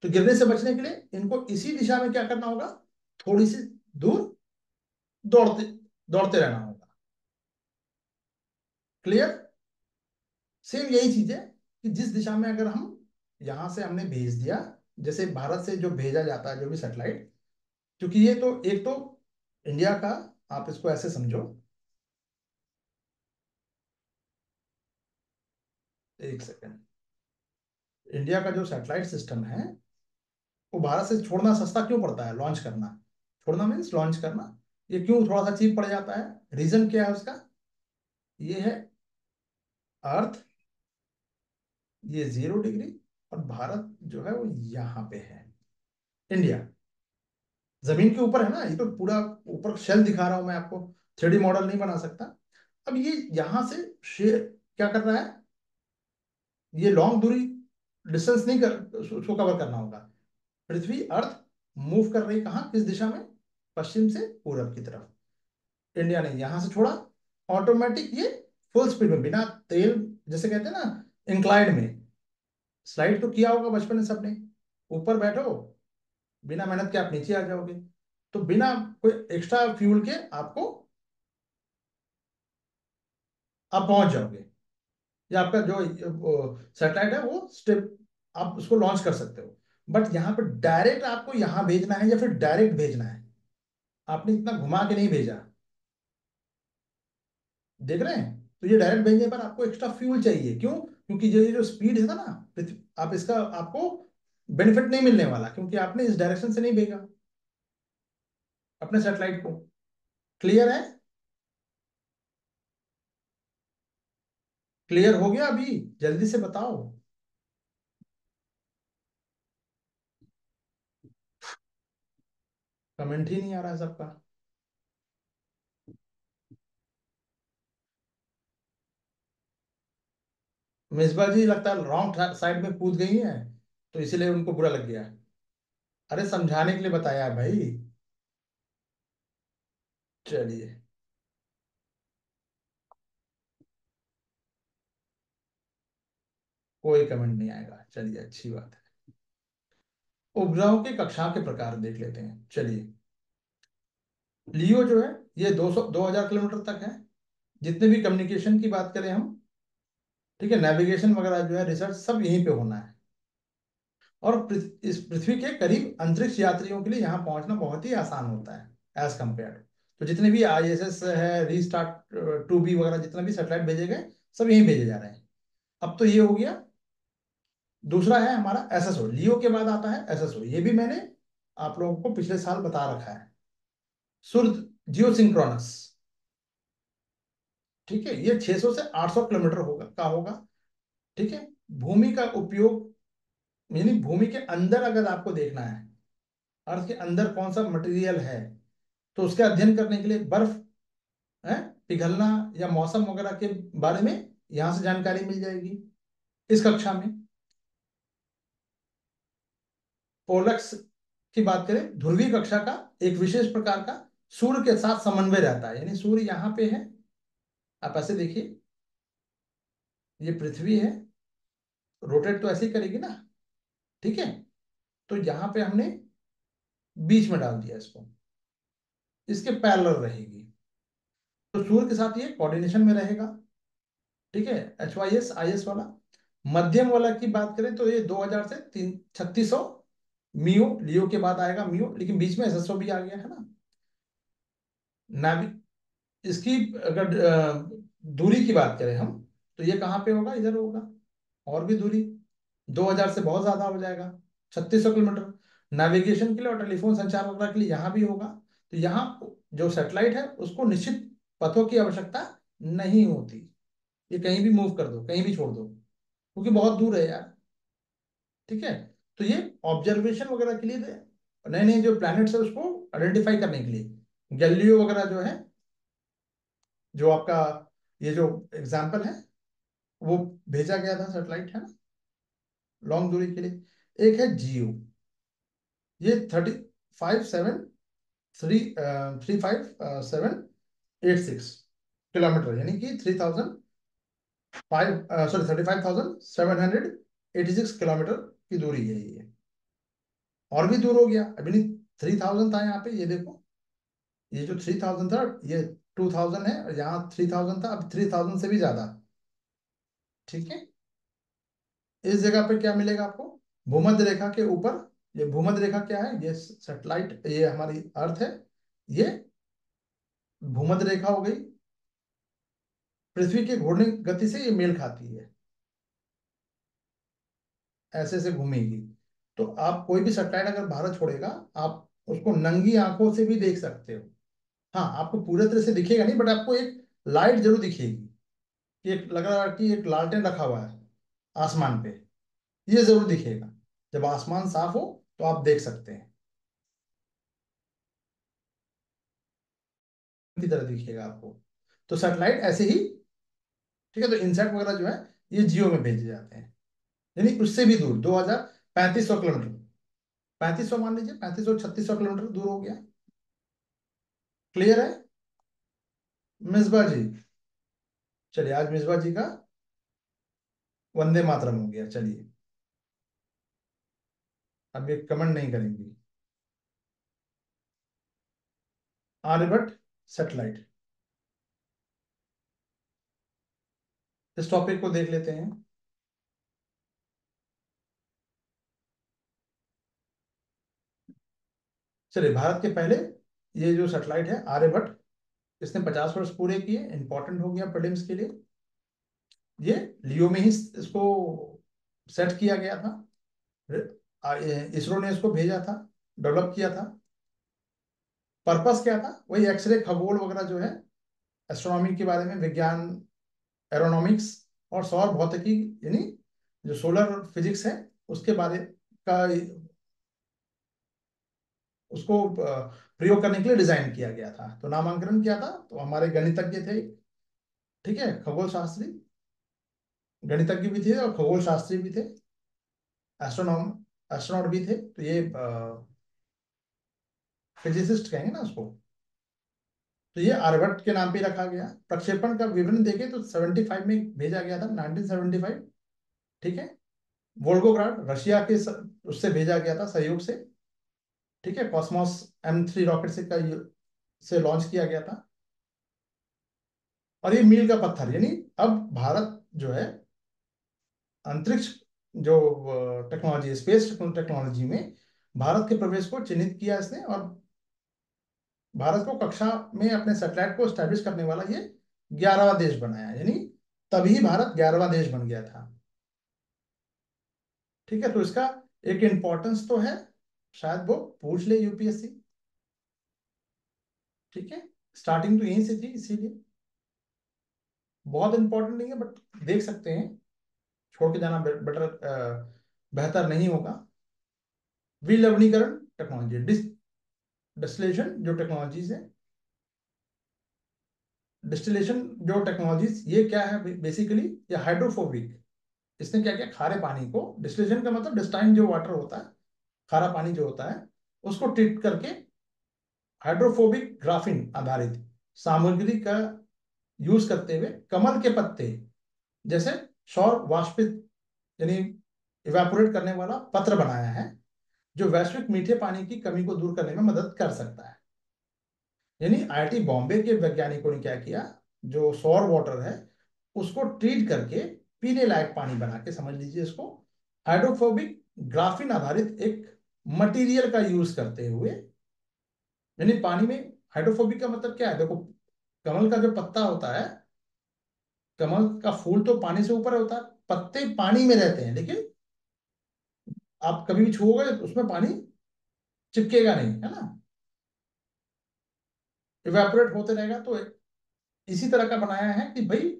A: तो गिरने से बचने के लिए इनको इसी दिशा में क्या करना होगा, थोड़ी सी दूर दौड़ते दौड़ते रहना होगा। क्लियर? सेम यही चीज है कि जिस दिशा में अगर हम यहां से हमने भेज दिया, जैसे भारत से जो भेजा जाता है जो भी सैटेलाइट, क्योंकि ये तो एक तो इंडिया का, आप इसको ऐसे समझो, एक सेकेंड, इंडिया का जो सैटेलाइट सिस्टम है वो भारत से छोड़ना सस्ता क्यों पड़ता है, लॉन्च करना, छोड़ना मीन्स लॉन्च करना, ये क्यों थोड़ा सा चीप पड़ जाता है, रीजन क्या है उसका, ये है अर्थ ये 0 डिग्री, और भारत जो है वो यहाँ पे है, इंडिया। जमीन के ऊपर है ना, ये तो पूरा ऊपर शेल दिखा रहा हूं मैं आपको, 3D मॉडल नहीं बना सकता। अब ये यहां से शेयर क्या कर रहा है, ये लॉन्ग दूरी डिस्टेंस नहीं कर, उसको कवर करना होगा। पृथ्वी अर्थ मूव कर रही कहाँ, किस दिशा में, पश्चिम से पूरब की तरफ। इंडिया ने यहां से छोड़ा, ऑटोमेटिक ये फुल स्पीड में बिना तेल, जैसे कहते हैं ना इंक्लाइड में, स्लाइड तो किया होगा बचपन में सबने, ऊपर बैठो, बिना मेहनत के आप नीचे आ जाओगे। तो बिना कोई एक्स्ट्रा फ्यूल के आपको, आप पहुंच जाओगे, या आपका जो सैटेलाइट है वो स्टेप, आप उसको लॉन्च कर सकते हो। बट यहाँ पे डायरेक्ट आपको यहाँ भेजना है या फिर डायरेक्ट भेजना है, आपने इतना घुमा के नहीं भेजा, देख रहे हैं। तो ये डायरेक्ट भेजने पर आपको एक्स्ट्रा फ्यूल चाहिए, क्यों, क्योंकि ये जो स्पीड है ना, आप इसका आपको बेनिफिट नहीं मिलने वाला, क्योंकि आपने इस डायरेक्शन से नहीं भेजा अपने सैटेलाइट को। क्लियर है, क्लियर हो गया अभी, जल्दी से बताओ। कमेंट ही नहीं आ रहा है सबका। मिसबा जी लगता है रॉन्ग साइड में कूद गई हैं, तो इसीलिए उनको बुरा लग गया। अरे समझाने के लिए बताया है भाई। चलिए, कोई कमेंट नहीं आएगा, चलिए अच्छी बात है। उपग्रहों के कक्षाओं के प्रकार देख लेते हैं, चलिए। लियो जो है ये 200 2000 किलोमीटर तक है, जितने भी कम्युनिकेशन की बात करें हम, ठीक है, नेविगेशन वगैरह जो है, रिसर्च सब यहीं पे होना है। और इस पृथ्वी के करीब अंतरिक्ष यात्रियों के लिए यहाँ पहुंचना बहुत ही आसान होता है एज कम्पेयर। तो जितने भी ISS है, रीस्टार्ट 2B वगैरह, जितना भी सैटेलाइट भेजे गए, सब यहीं भेजे जा रहे हैं। अब तो ये हो गया। दूसरा है हमारा SSO, लियो के बाद आता है SSO, ये भी मैंने आप लोगों को पिछले साल बता रखा है। सूर्य जियो सिंक्रोनस, ठीक है, ये 600 से 800 किलोमीटर होगा। ठीक है। भूमि का उपयोग, यानी भूमि के अंदर अगर आपको देखना है, अर्थ के अंदर कौन सा मटेरियल है, तो उसके अध्ययन करने के लिए बर्फ है पिघलना या मौसम वगैरह के बारे में यहां से जानकारी मिल जाएगी इस कक्षा में। पोलक्स की बात करें, ध्रुवीय कक्षा का एक विशेष प्रकार का सूर्य के साथ समन्वय रहता है, यानी सूर्य यहाँ पे है, आप ऐसे देखिए, ये पृथ्वी है, रोटेट तो ऐसे ही करेगी ना, ठीक है। तो यहाँ पे हमने बीच में डाल दिया इसको, इसके पैरेलल रहेगी, तो सूर्य के साथ ये कोऑर्डिनेशन में रहेगा, ठीक है। HYS IS वाला, मध्यम वाला की बात करें तो ये 2000 से 3600, मियो, लियो के बाद आएगा मियो, लेकिन बीच में SSO भी आ गया है ना। नाभि, इसकी अगर दूरी की बात करें हम, तो ये कहाँ पे होगा, इधर होगा, और भी दूरी 2000 से बहुत ज्यादा हो जाएगा, 3600 किलोमीटर। नेविगेशन के लिए और टेलीफोन संचार वगैरह के लिए यहाँ भी होगा। तो यहाँ जो सैटेलाइट है उसको निश्चित पथों की आवश्यकता नहीं होती, ये कहीं भी मूव कर दो, कहीं भी छोड़ दो, क्योंकि बहुत दूर है यार, ठीक है। तो ये ऑब्जर्वेशन वगैरह के लिए, नए नए जो प्लैनेट्स है उसको आइडेंटिफाई करने के लिए गैलीलियो वगैरह जो है, जो आपका ये जो एग्जाम्पल है, वो भेजा गया था सैटेलाइट, है ना, लॉन्ग दूरी के लिए। एक है जियो, ये 35,786 किलोमीटर, यानी कि 35,786 की दूरी है ये। और भी दूर हो गया, अभी नहीं, 3000 था यहाँ पे, ये देखो, ये जो 3000 था, ये 2000 है, और यहाँ 3000 था, अब 3000 से भी ज्यादा, ठीक है। इस जगह पे क्या मिलेगा आपको, भूमध्य रेखा के ऊपर, ये भूमध्य रेखा क्या है, ये सैटेलाइट, ये हमारी अर्थ है, ये भूमध्य रेखा हो गई, पृथ्वी के घूर्णन गति से ये मेल खाती है, ऐसे ऐसे घूमेगी। तो आप कोई भी सैटेलाइट अगर भारत छोड़ेगा, आप उसको नंगी आंखों से भी देख सकते हो। हाँ, आपको पूरे तरह से दिखेगा नहीं, बट आपको एक लाइट जरूर दिखेगी, कि एक लग रहा है कि एक लालटेन रखा हुआ है आसमान पे, ये जरूर दिखेगा। जब आसमान साफ हो तो आप देख सकते हैं, की तरह दिखेगा आपको। तो सैटेलाइट ऐसे ही, ठीक है। तो इनसैट वगैरह जो है ये जियो में भेजे जाते हैं, यानी उससे भी दूर 2,3500 किलोमीटर, 3500 मान लीजिए, 3500 3600 किलोमीटर दूर हो गया। क्लियर है? मिसबा जी, चलिए आज मिसबा जी का वंदे मातरम हो गया। चलिए अब ये कमेंट नहीं करेंगी। आर्यभट्ट सैटेलाइट, इस टॉपिक को देख लेते हैं। चलिए भारत के पहले ये जो सैटेलाइट है आर्यभट्ट, इसने 50 वर्ष पूरे किए, इंपॉर्टेंट हो गया प्रीलिम्स के लिए। ये लियो में ही इसको सेट किया गया था, इसरो ने इसको भेजा था, डेवलप किया था। पर्पस क्या था? वही एक्सरे खगोल वगैरह जो है, एस्ट्रोनॉमी के बारे में, विज्ञान, एरोनॉमिक्स और सौर भौतिकी, यानी जो सोलर फिजिक्स है उसके बारे का, उसको प्रयोग करने के लिए डिजाइन किया गया था। तो नामांकन किया था तो हमारे गणितज्ञ थे, ठीक है, खगोल शास्त्री, गणितज्ञ भी थे और खगोल शास्त्री भी थे, एस्ट्रोनॉम एस्ट्रोनॉट भी थे। तो ये फिजिसिस्ट कहेंगे ना उसको। तो ये आर्यभट्ट के नाम पे रखा गया। प्रक्षेपण का विवरण देखें तो 75 में भेजा गया था, 1975, ठीक है। वोल्गोग्राड रशिया के उससे भेजा गया था सहयोग से, ठीक है। कॉस्मोस M3 रॉकेट से लॉन्च किया गया था। और ये मील का पत्थर, यानी अब भारत जो है अंतरिक्ष जो टेक्नोलॉजी, स्पेस टेक्नोलॉजी में भारत के प्रवेश को चिन्हित किया इसने, और भारत को कक्षा में अपने सैटेलाइट को स्टैब्लिश करने वाला ये 11वां देश बनाया, यानी तभी भारत 11वां देश बन गया था, ठीक है। तो इसका एक इम्पोर्टेंस तो है, शायद वो पूछ ले यूपीएससी, ठीक है। स्टार्टिंग तो यहीं से थी, इसीलिए बहुत इंपॉर्टेंट नहीं है, बट देख सकते हैं, छोड़ के जाना बेटर, बेहतर नहीं होगा। विलवणीकरण टेक्नोलॉजी, डिस्टिलेशन जो टेक्नोलॉजीज है, डिस्टिलेशन जो टेक्नोलॉजीज, ये क्या है बेसिकली? ये हाइड्रोफोबिक, इसने क्या किया, खारे पानी को, डिस्टिलेशन का मतलब डिस्टाइन जो वाटर होता है, खारा पानी जो होता है, उसको ट्रीट करके हाइड्रोफोबिक ग्राफिन आधारित सामग्री का यूज करते हुए कमल के पत्ते जैसे सौर वाष्पित, यानी इवेपोरेट करने वाला पत्र बनाया है, जो वैश्विक मीठे पानी की कमी को दूर करने में मदद कर सकता है। यानी आईआईटी बॉम्बे के वैज्ञानिकों ने क्या किया, जो सौर वाटर है उसको ट्रीट करके पीने लायक पानी बना के, समझ लीजिए इसको, हाइड्रोफोबिक ग्राफिन आधारित एक मटेरियल का यूज करते हुए, यानी पानी में हाइड्रोफोबिक का मतलब क्या है? देखो, कमल का जो पत्ता होता है, कमल का फूल तो पानी से ऊपर होता है, पत्ते पानी में रहते हैं, लेकिन आप कभी भी छुओगे तो उसमें पानी चिपकेगा नहीं, है ना, इवेपोरेट होते रहेगा। तो इसी तरह का बनाया है कि भाई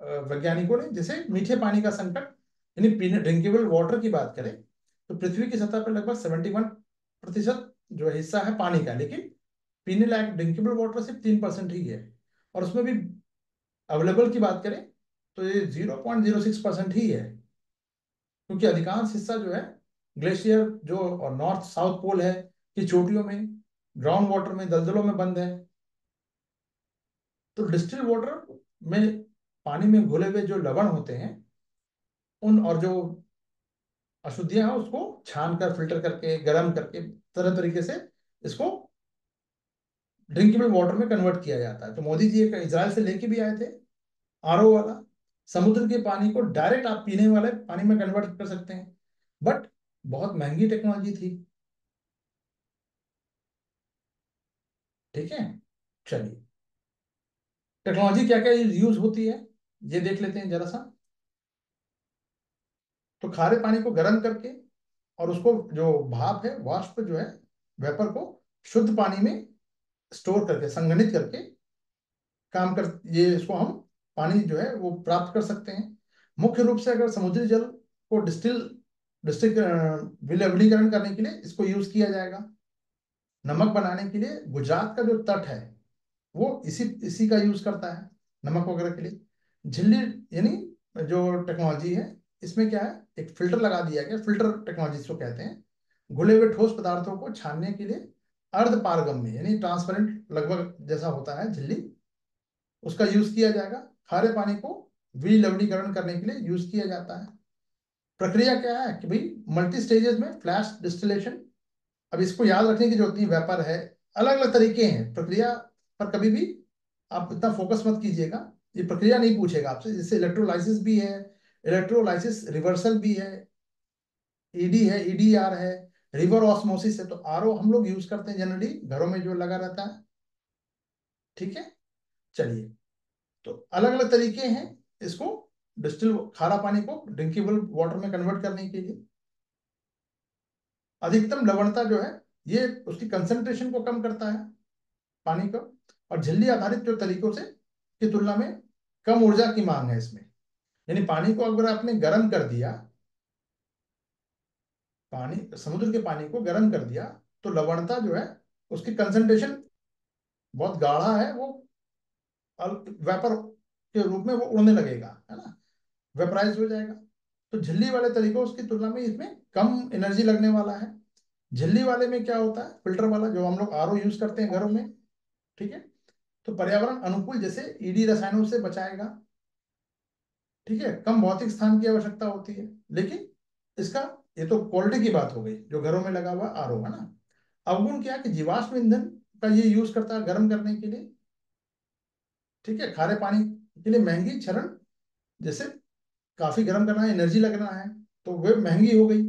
A: वैज्ञानिकों ने, जैसे मीठे पानी का संकट, यानी पीने ड्रिंकेबल वाटर की बात करें तो पृथ्वी की सतह पर लगभग 71% जो हिस्सा है पानी का, लेकिन पीने लायक ड्रिंकेबल वाटर सिर्फ 3% ही है। और उसमें भी अवेलेबल की बात करें तो ये 0.06% ही है, क्योंकि अधिकांश हिस्सा जो है ग्लेशियर जो नॉर्थ साउथ पोल है की चोटियों में, ग्राउंड वाटर में, दलदलों में बंद है। तो डिस्टिल वाटर में पानी में घुले हुए जो लवण होते हैं उन, और जो अशुद्धियां हैं उसको छान कर, फिल्टर करके, गर्म करके, तरह तरीके से इसको ड्रिंकेबल वाटर में कन्वर्ट किया जाता है। तो मोदी जी एक इजराइल से लेके भी आए थे आरओ वाला, समुद्र के पानी को डायरेक्ट आप पीने वाले पानी में कन्वर्ट कर सकते हैं, बट बहुत महंगी टेक्नोलॉजी थी, ठीक है। चलिए टेक्नोलॉजी क्या क्या यूज होती है ये देख लेते हैं जरा सा। तो खारे पानी को गर्म करके और उसको, जो भाप है, वाष्प जो है, वेपर को शुद्ध पानी में स्टोर करके, संघनित करके काम कर, ये इसको हम पानी जो है वो प्राप्त कर सकते हैं। मुख्य रूप से अगर समुद्री जल को डिस्ट्रिक्ट विलवणीकरण करने के लिए इसको यूज किया जाएगा। नमक बनाने के लिए गुजरात का जो तट है वो इसी इसी का यूज करता है नमक वगैरह के लिए। झिल्ली यानी जो टेक्नोलॉजी है, इसमें क्या है, एक फिल्टर लगा दिया गया, फिल्टर टेक्नोलॉजी इसको कहते हैं। घुले हुए ठोस पदार्थों को छानने के लिए अर्ध पारगम्य यानी ट्रांसपेरेंट लगभग जैसा होता है झिल्ली, उसका यूज किया जाएगा। खारे पानी को विलवणीकरण करने के लिए यूज किया जाता है। प्रक्रिया क्या है कि भाई मल्टी स्टेजेस में फ्लैश डिस्टिलेशन। अब इसको याद रखने की जरूरत नहीं, व्यापार है, अलग अलग तरीके हैं प्रक्रिया पर। कभी भी आप इतना फोकस मत कीजिएगा, ये प्रक्रिया नहीं पूछेगा आपसे। जैसे इलेक्ट्रोलाइसिस भी है, इलेक्ट्रोलाइसिस रिवर्सल भी है, ईडी है, ईडीआर है, रिवर ऑस्मोसिस है। तो आरओ हम लोग यूज करते हैं जनरली घरों में जो लगा रहता है। ठीक है, चलिए। तो अलग अलग तरीके हैं इसको डिस्टिल खारा पानी को ड्रिंकेबल वाटर में कन्वर्ट करने के लिए। अधिकतम लवणता जो है ये उसकी कंसंट्रेशन को कम करता है पानी का। और झिल्ली आधारित जो तरीकों से की तुलना में कम ऊर्जा की मांग है इसमें। यानी पानी को अगर आपने गर्म कर दिया, पानी समुद्र के पानी को गर्म कर दिया, तो लवणता जो है उसकी कंसंट्रेशन बहुत गाढ़ा है, वो वेपर के रूप में वो उड़ने लगेगा, है ना, वेपराइज हो जाएगा। तो झिल्ली वाले तरीकों की तुलना में इसमें कम एनर्जी लगने वाला है। झिल्ली वाले में क्या होता है, फिल्टर वाला जो हम लोग आरओ यूज करते हैं घरों में, ठीक है, तो पर्यावरण अनुकूल जैसे ईडी रसायनों से बचाएगा। ठीक है, कम भौतिक स्थान की आवश्यकता होती है। लेकिन इसका, ये तो क्वालिटी की बात हो गई जो घरों में लगा हुआ आरओ है ना। अवगुण क्या है कि जीवाश्म ईंधन का ये यूज करता है गर्म करने के लिए। ठीक है, खारे पानी के लिए महंगी क्षरण, जैसे काफी गर्म करना है, एनर्जी लगना है, तो वे महंगी हो गई।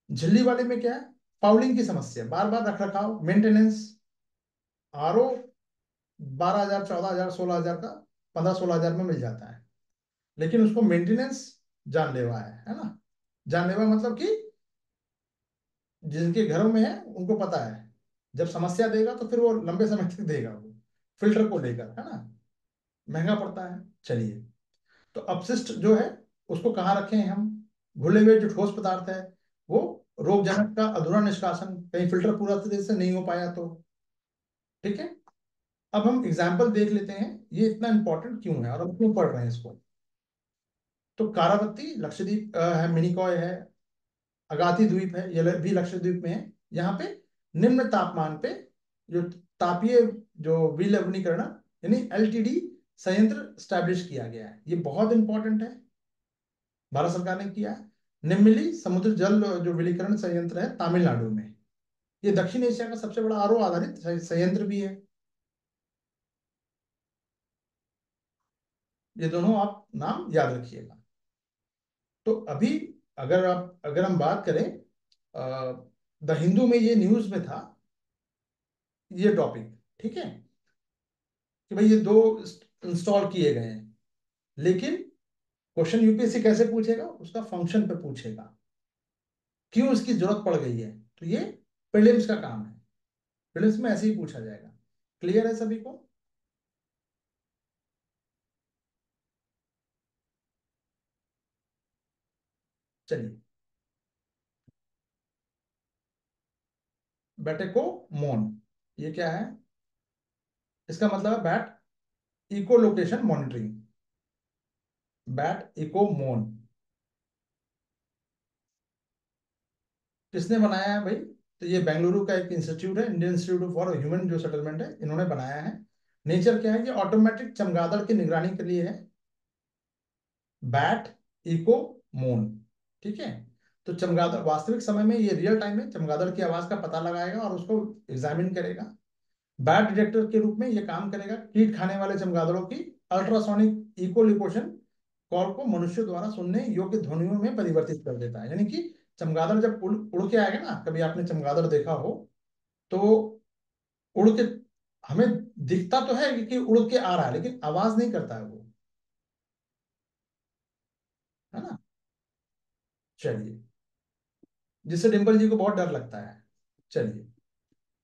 A: झिल्ली वाले में क्या है, फाउलिंग की समस्या, बार बार रख रखाव, मेंटेनेंस। आरओ 12,000, 14,000, 16,000 का, 15-16 हजार में मिल जाता है। लेकिन उसको मेंटेनेंस जानलेवा है ना। जानलेवा मतलब कि जिनके घरों में है उनको पता है, जब समस्या देगा तो फिर वो लंबे समय तक देगा वो, फिल्टर को लेकर, है ना, महंगा पड़ता है। चलिए, तो अपशिष्ट जो है उसको कहाँ रखें हम। घुले हुए जो ठोस पदार्थ है वो रोगजनक का अधूरा निष्कासन, कहीं फिल्टर पूरा तरह से नहीं हो पाया तो। ठीक है, अब हम एग्जाम्पल देख लेते हैं ये इतना इंपॉर्टेंट क्यों है और हम क्यों पढ़ रहे हैं इसको। तो कारावती लक्षद्वीप है, मिनिकॉय है, अगाती द्वीप है, ये भी लक्षद्वीप में है। यहाँ पे निम्न तापमान पे जो तापीय जो विलवणीकरण यानी एलटीडी संयंत्र स्टैब्लिश किया गया है, ये बहुत इंपॉर्टेंट है, भारत सरकार ने किया है। निम्नली समुद्र जल जो विलिकरण संयंत्र है तमिलनाडु में, ये दक्षिण एशिया का सबसे बड़ा आरओ आधारित संयंत्र भी है। ये दोनों आप नाम याद रखिएगा। तो अभी अगर हम बात करें, द हिंदू में ये न्यूज में था ये टॉपिक, ठीक है, कि भाई ये दो इंस्टॉल किए गए हैं। लेकिन क्वेश्चन यूपीएससी कैसे पूछेगा, उसका फंक्शन पे पूछेगा, क्यों इसकी जरूरत पड़ गई है। तो ये प्रीलिम्स का काम है, प्रीलिम्स में ऐसे ही पूछा जाएगा। क्लियर है सभी को। चलिए, बैटेको मोन, ये क्या है, इसका मतलब है bat echolocation monitoring, bat echo mon. किसने बनाया है भाई, तो ये बेंगलुरु का एक इंस्टीट्यूट है, इंडियन इंस्टीट्यूट फॉर ह्यूमन जो सेटलमेंट है, इन्होंने बनाया है। नेचर क्या है कि ऑटोमेटिक चमगादड़ की निगरानी के लिए है, बैट इको मोन। ठीक है, तो चमगादड़ वास्तविक समय में, ये रियल टाइम में चमगादड़ की आवाज का पता लगाएगा और उसको एग्जामिन करेगा। बैट डिटेक्टर के रूप में ये काम करेगा, कीट खाने वाले चमगादड़ों की अल्ट्रासोनिक इको लिपोशन कॉल को मनुष्य द्वारा सुनने योग्य ध्वनियों में परिवर्तित कर देता है। यानी कि चमगादड़ जब उड़ के आएगा ना, कभी आपने चमगादड़ देखा हो तो उड़ के, हमें दिखता तो है कि उड़ के आ रहा है, लेकिन आवाज नहीं करता है वो, है ना। चलिए, जिससे डिम्पल जी को बहुत डर लगता है। चलिए,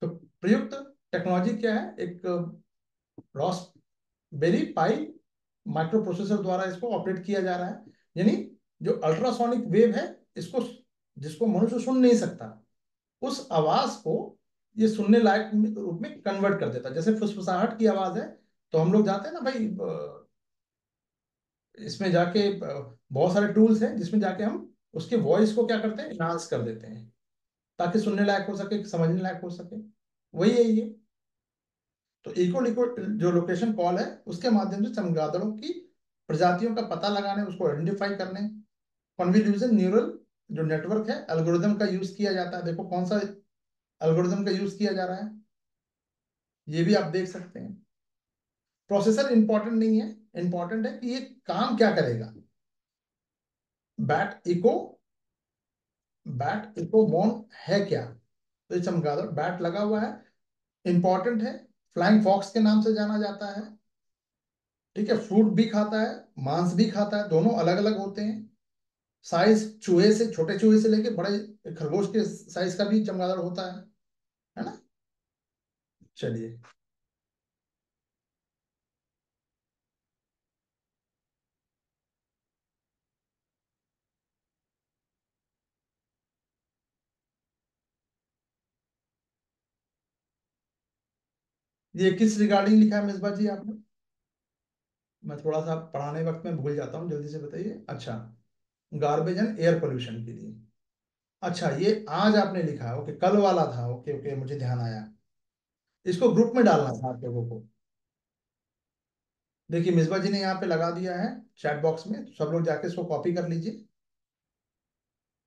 A: तो प्रयुक्त टेक्नोलॉजी क्या है, एक रॉसबेरी पाई माइक्रो प्रोसेसर द्वारा इसको ऑपरेट किया जा रहा है। यानी जो अल्ट्रासोनिक वेव है, इसको, जिसको मनुष्य सुन नहीं सकता, उस आवाज को ये सुनने लायक रूप में कन्वर्ट कर देता है। जैसे फुसफुसाहट की आवाज है, तो हम लोग जाते हैं ना भाई, इसमें जाके बहुत सारे टूल्स हैं जिसमें जाके हम उसके वॉइस को क्या करते हैं, इनहांस कर देते हैं, ताकि सुनने लायक हो सके, समझने लायक हो सके। वही है ये। तो इको लिको जो लोकेशन कॉल है, उसके माध्यम से चमगादड़ों की प्रजातियों का पता लगाने, उसको आइडेंटिफाई करने, कन्वोल्यूशन न्यूरल जो नेटवर्क है, एल्गोरिदम का यूज किया जाता है। देखो कौन सा एल्गोरिदम का यूज किया जा रहा है, ये भी आप देख सकते हैं। प्रोसेसर इंपॉर्टेंट नहीं है, इंपॉर्टेंट है कि ये काम क्या करेगा। बैट इको, बैट इको मोन है क्या, तो ये चमगादड़ बैट लगा हुआ है, इंपॉर्टेंट है। फ्लाइंग फॉक्स के नाम से जाना जाता है। ठीक है, फ्रूट भी खाता है, मांस भी खाता है, दोनों अलग अलग होते हैं। साइज चूहे से, छोटे चूहे से लेके बड़े खरगोश के साइज का भी चमगादड़ होता है ना। चलिए, ये किस रिगार्डिंग लिखा है मिसबा जी आपने? मैं थोड़ा सा पढ़ाने वक्त में भूल जाता हूँ, जल्दी से बताइए। अच्छा, गार्बेज एंड एयर पोल्यूशन के लिए। अच्छा, ये आज आपने लिखा है, ओके, कल वाला था, ओके ओके, मुझे ध्यान आया। इसको ग्रुप में डालना था आप लोगों को। देखिए मिसबा जी ने यहाँ पे लगा दिया है चैट बॉक्स में, तो सब लोग जाके इसको कॉपी कर लीजिए।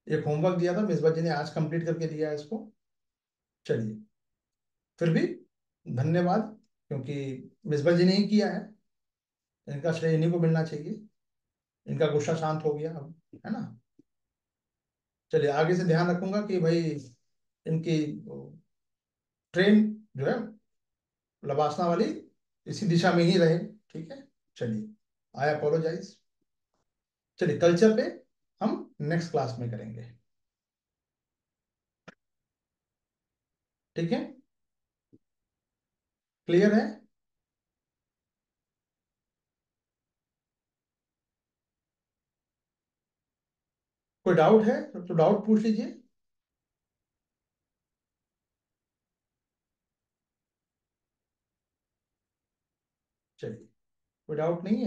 A: एक होमवर्क दिया था मिसबा जी ने, आज कंप्लीट करके दिया है इसको। चलिए, फिर भी धन्यवाद, क्योंकि मिसबा जी ने ही किया है, इनका श्रेय इन्हीं को मिलना चाहिए। इनका गुस्सा शांत हो गया अब, है ना। चलिए, आगे से ध्यान रखूंगा कि भाई इनकी ट्रेन जो है लबासना वाली इसी दिशा में ही रहे। ठीक है, चलिए, आई अपोलोजाइज। चलिए, कल्चर पे हम नेक्स्ट क्लास में करेंगे। ठीक है, क्लियर है? कोई डाउट है तो डाउट पूछ लीजिए। चलिए, कोई डाउट नहीं है।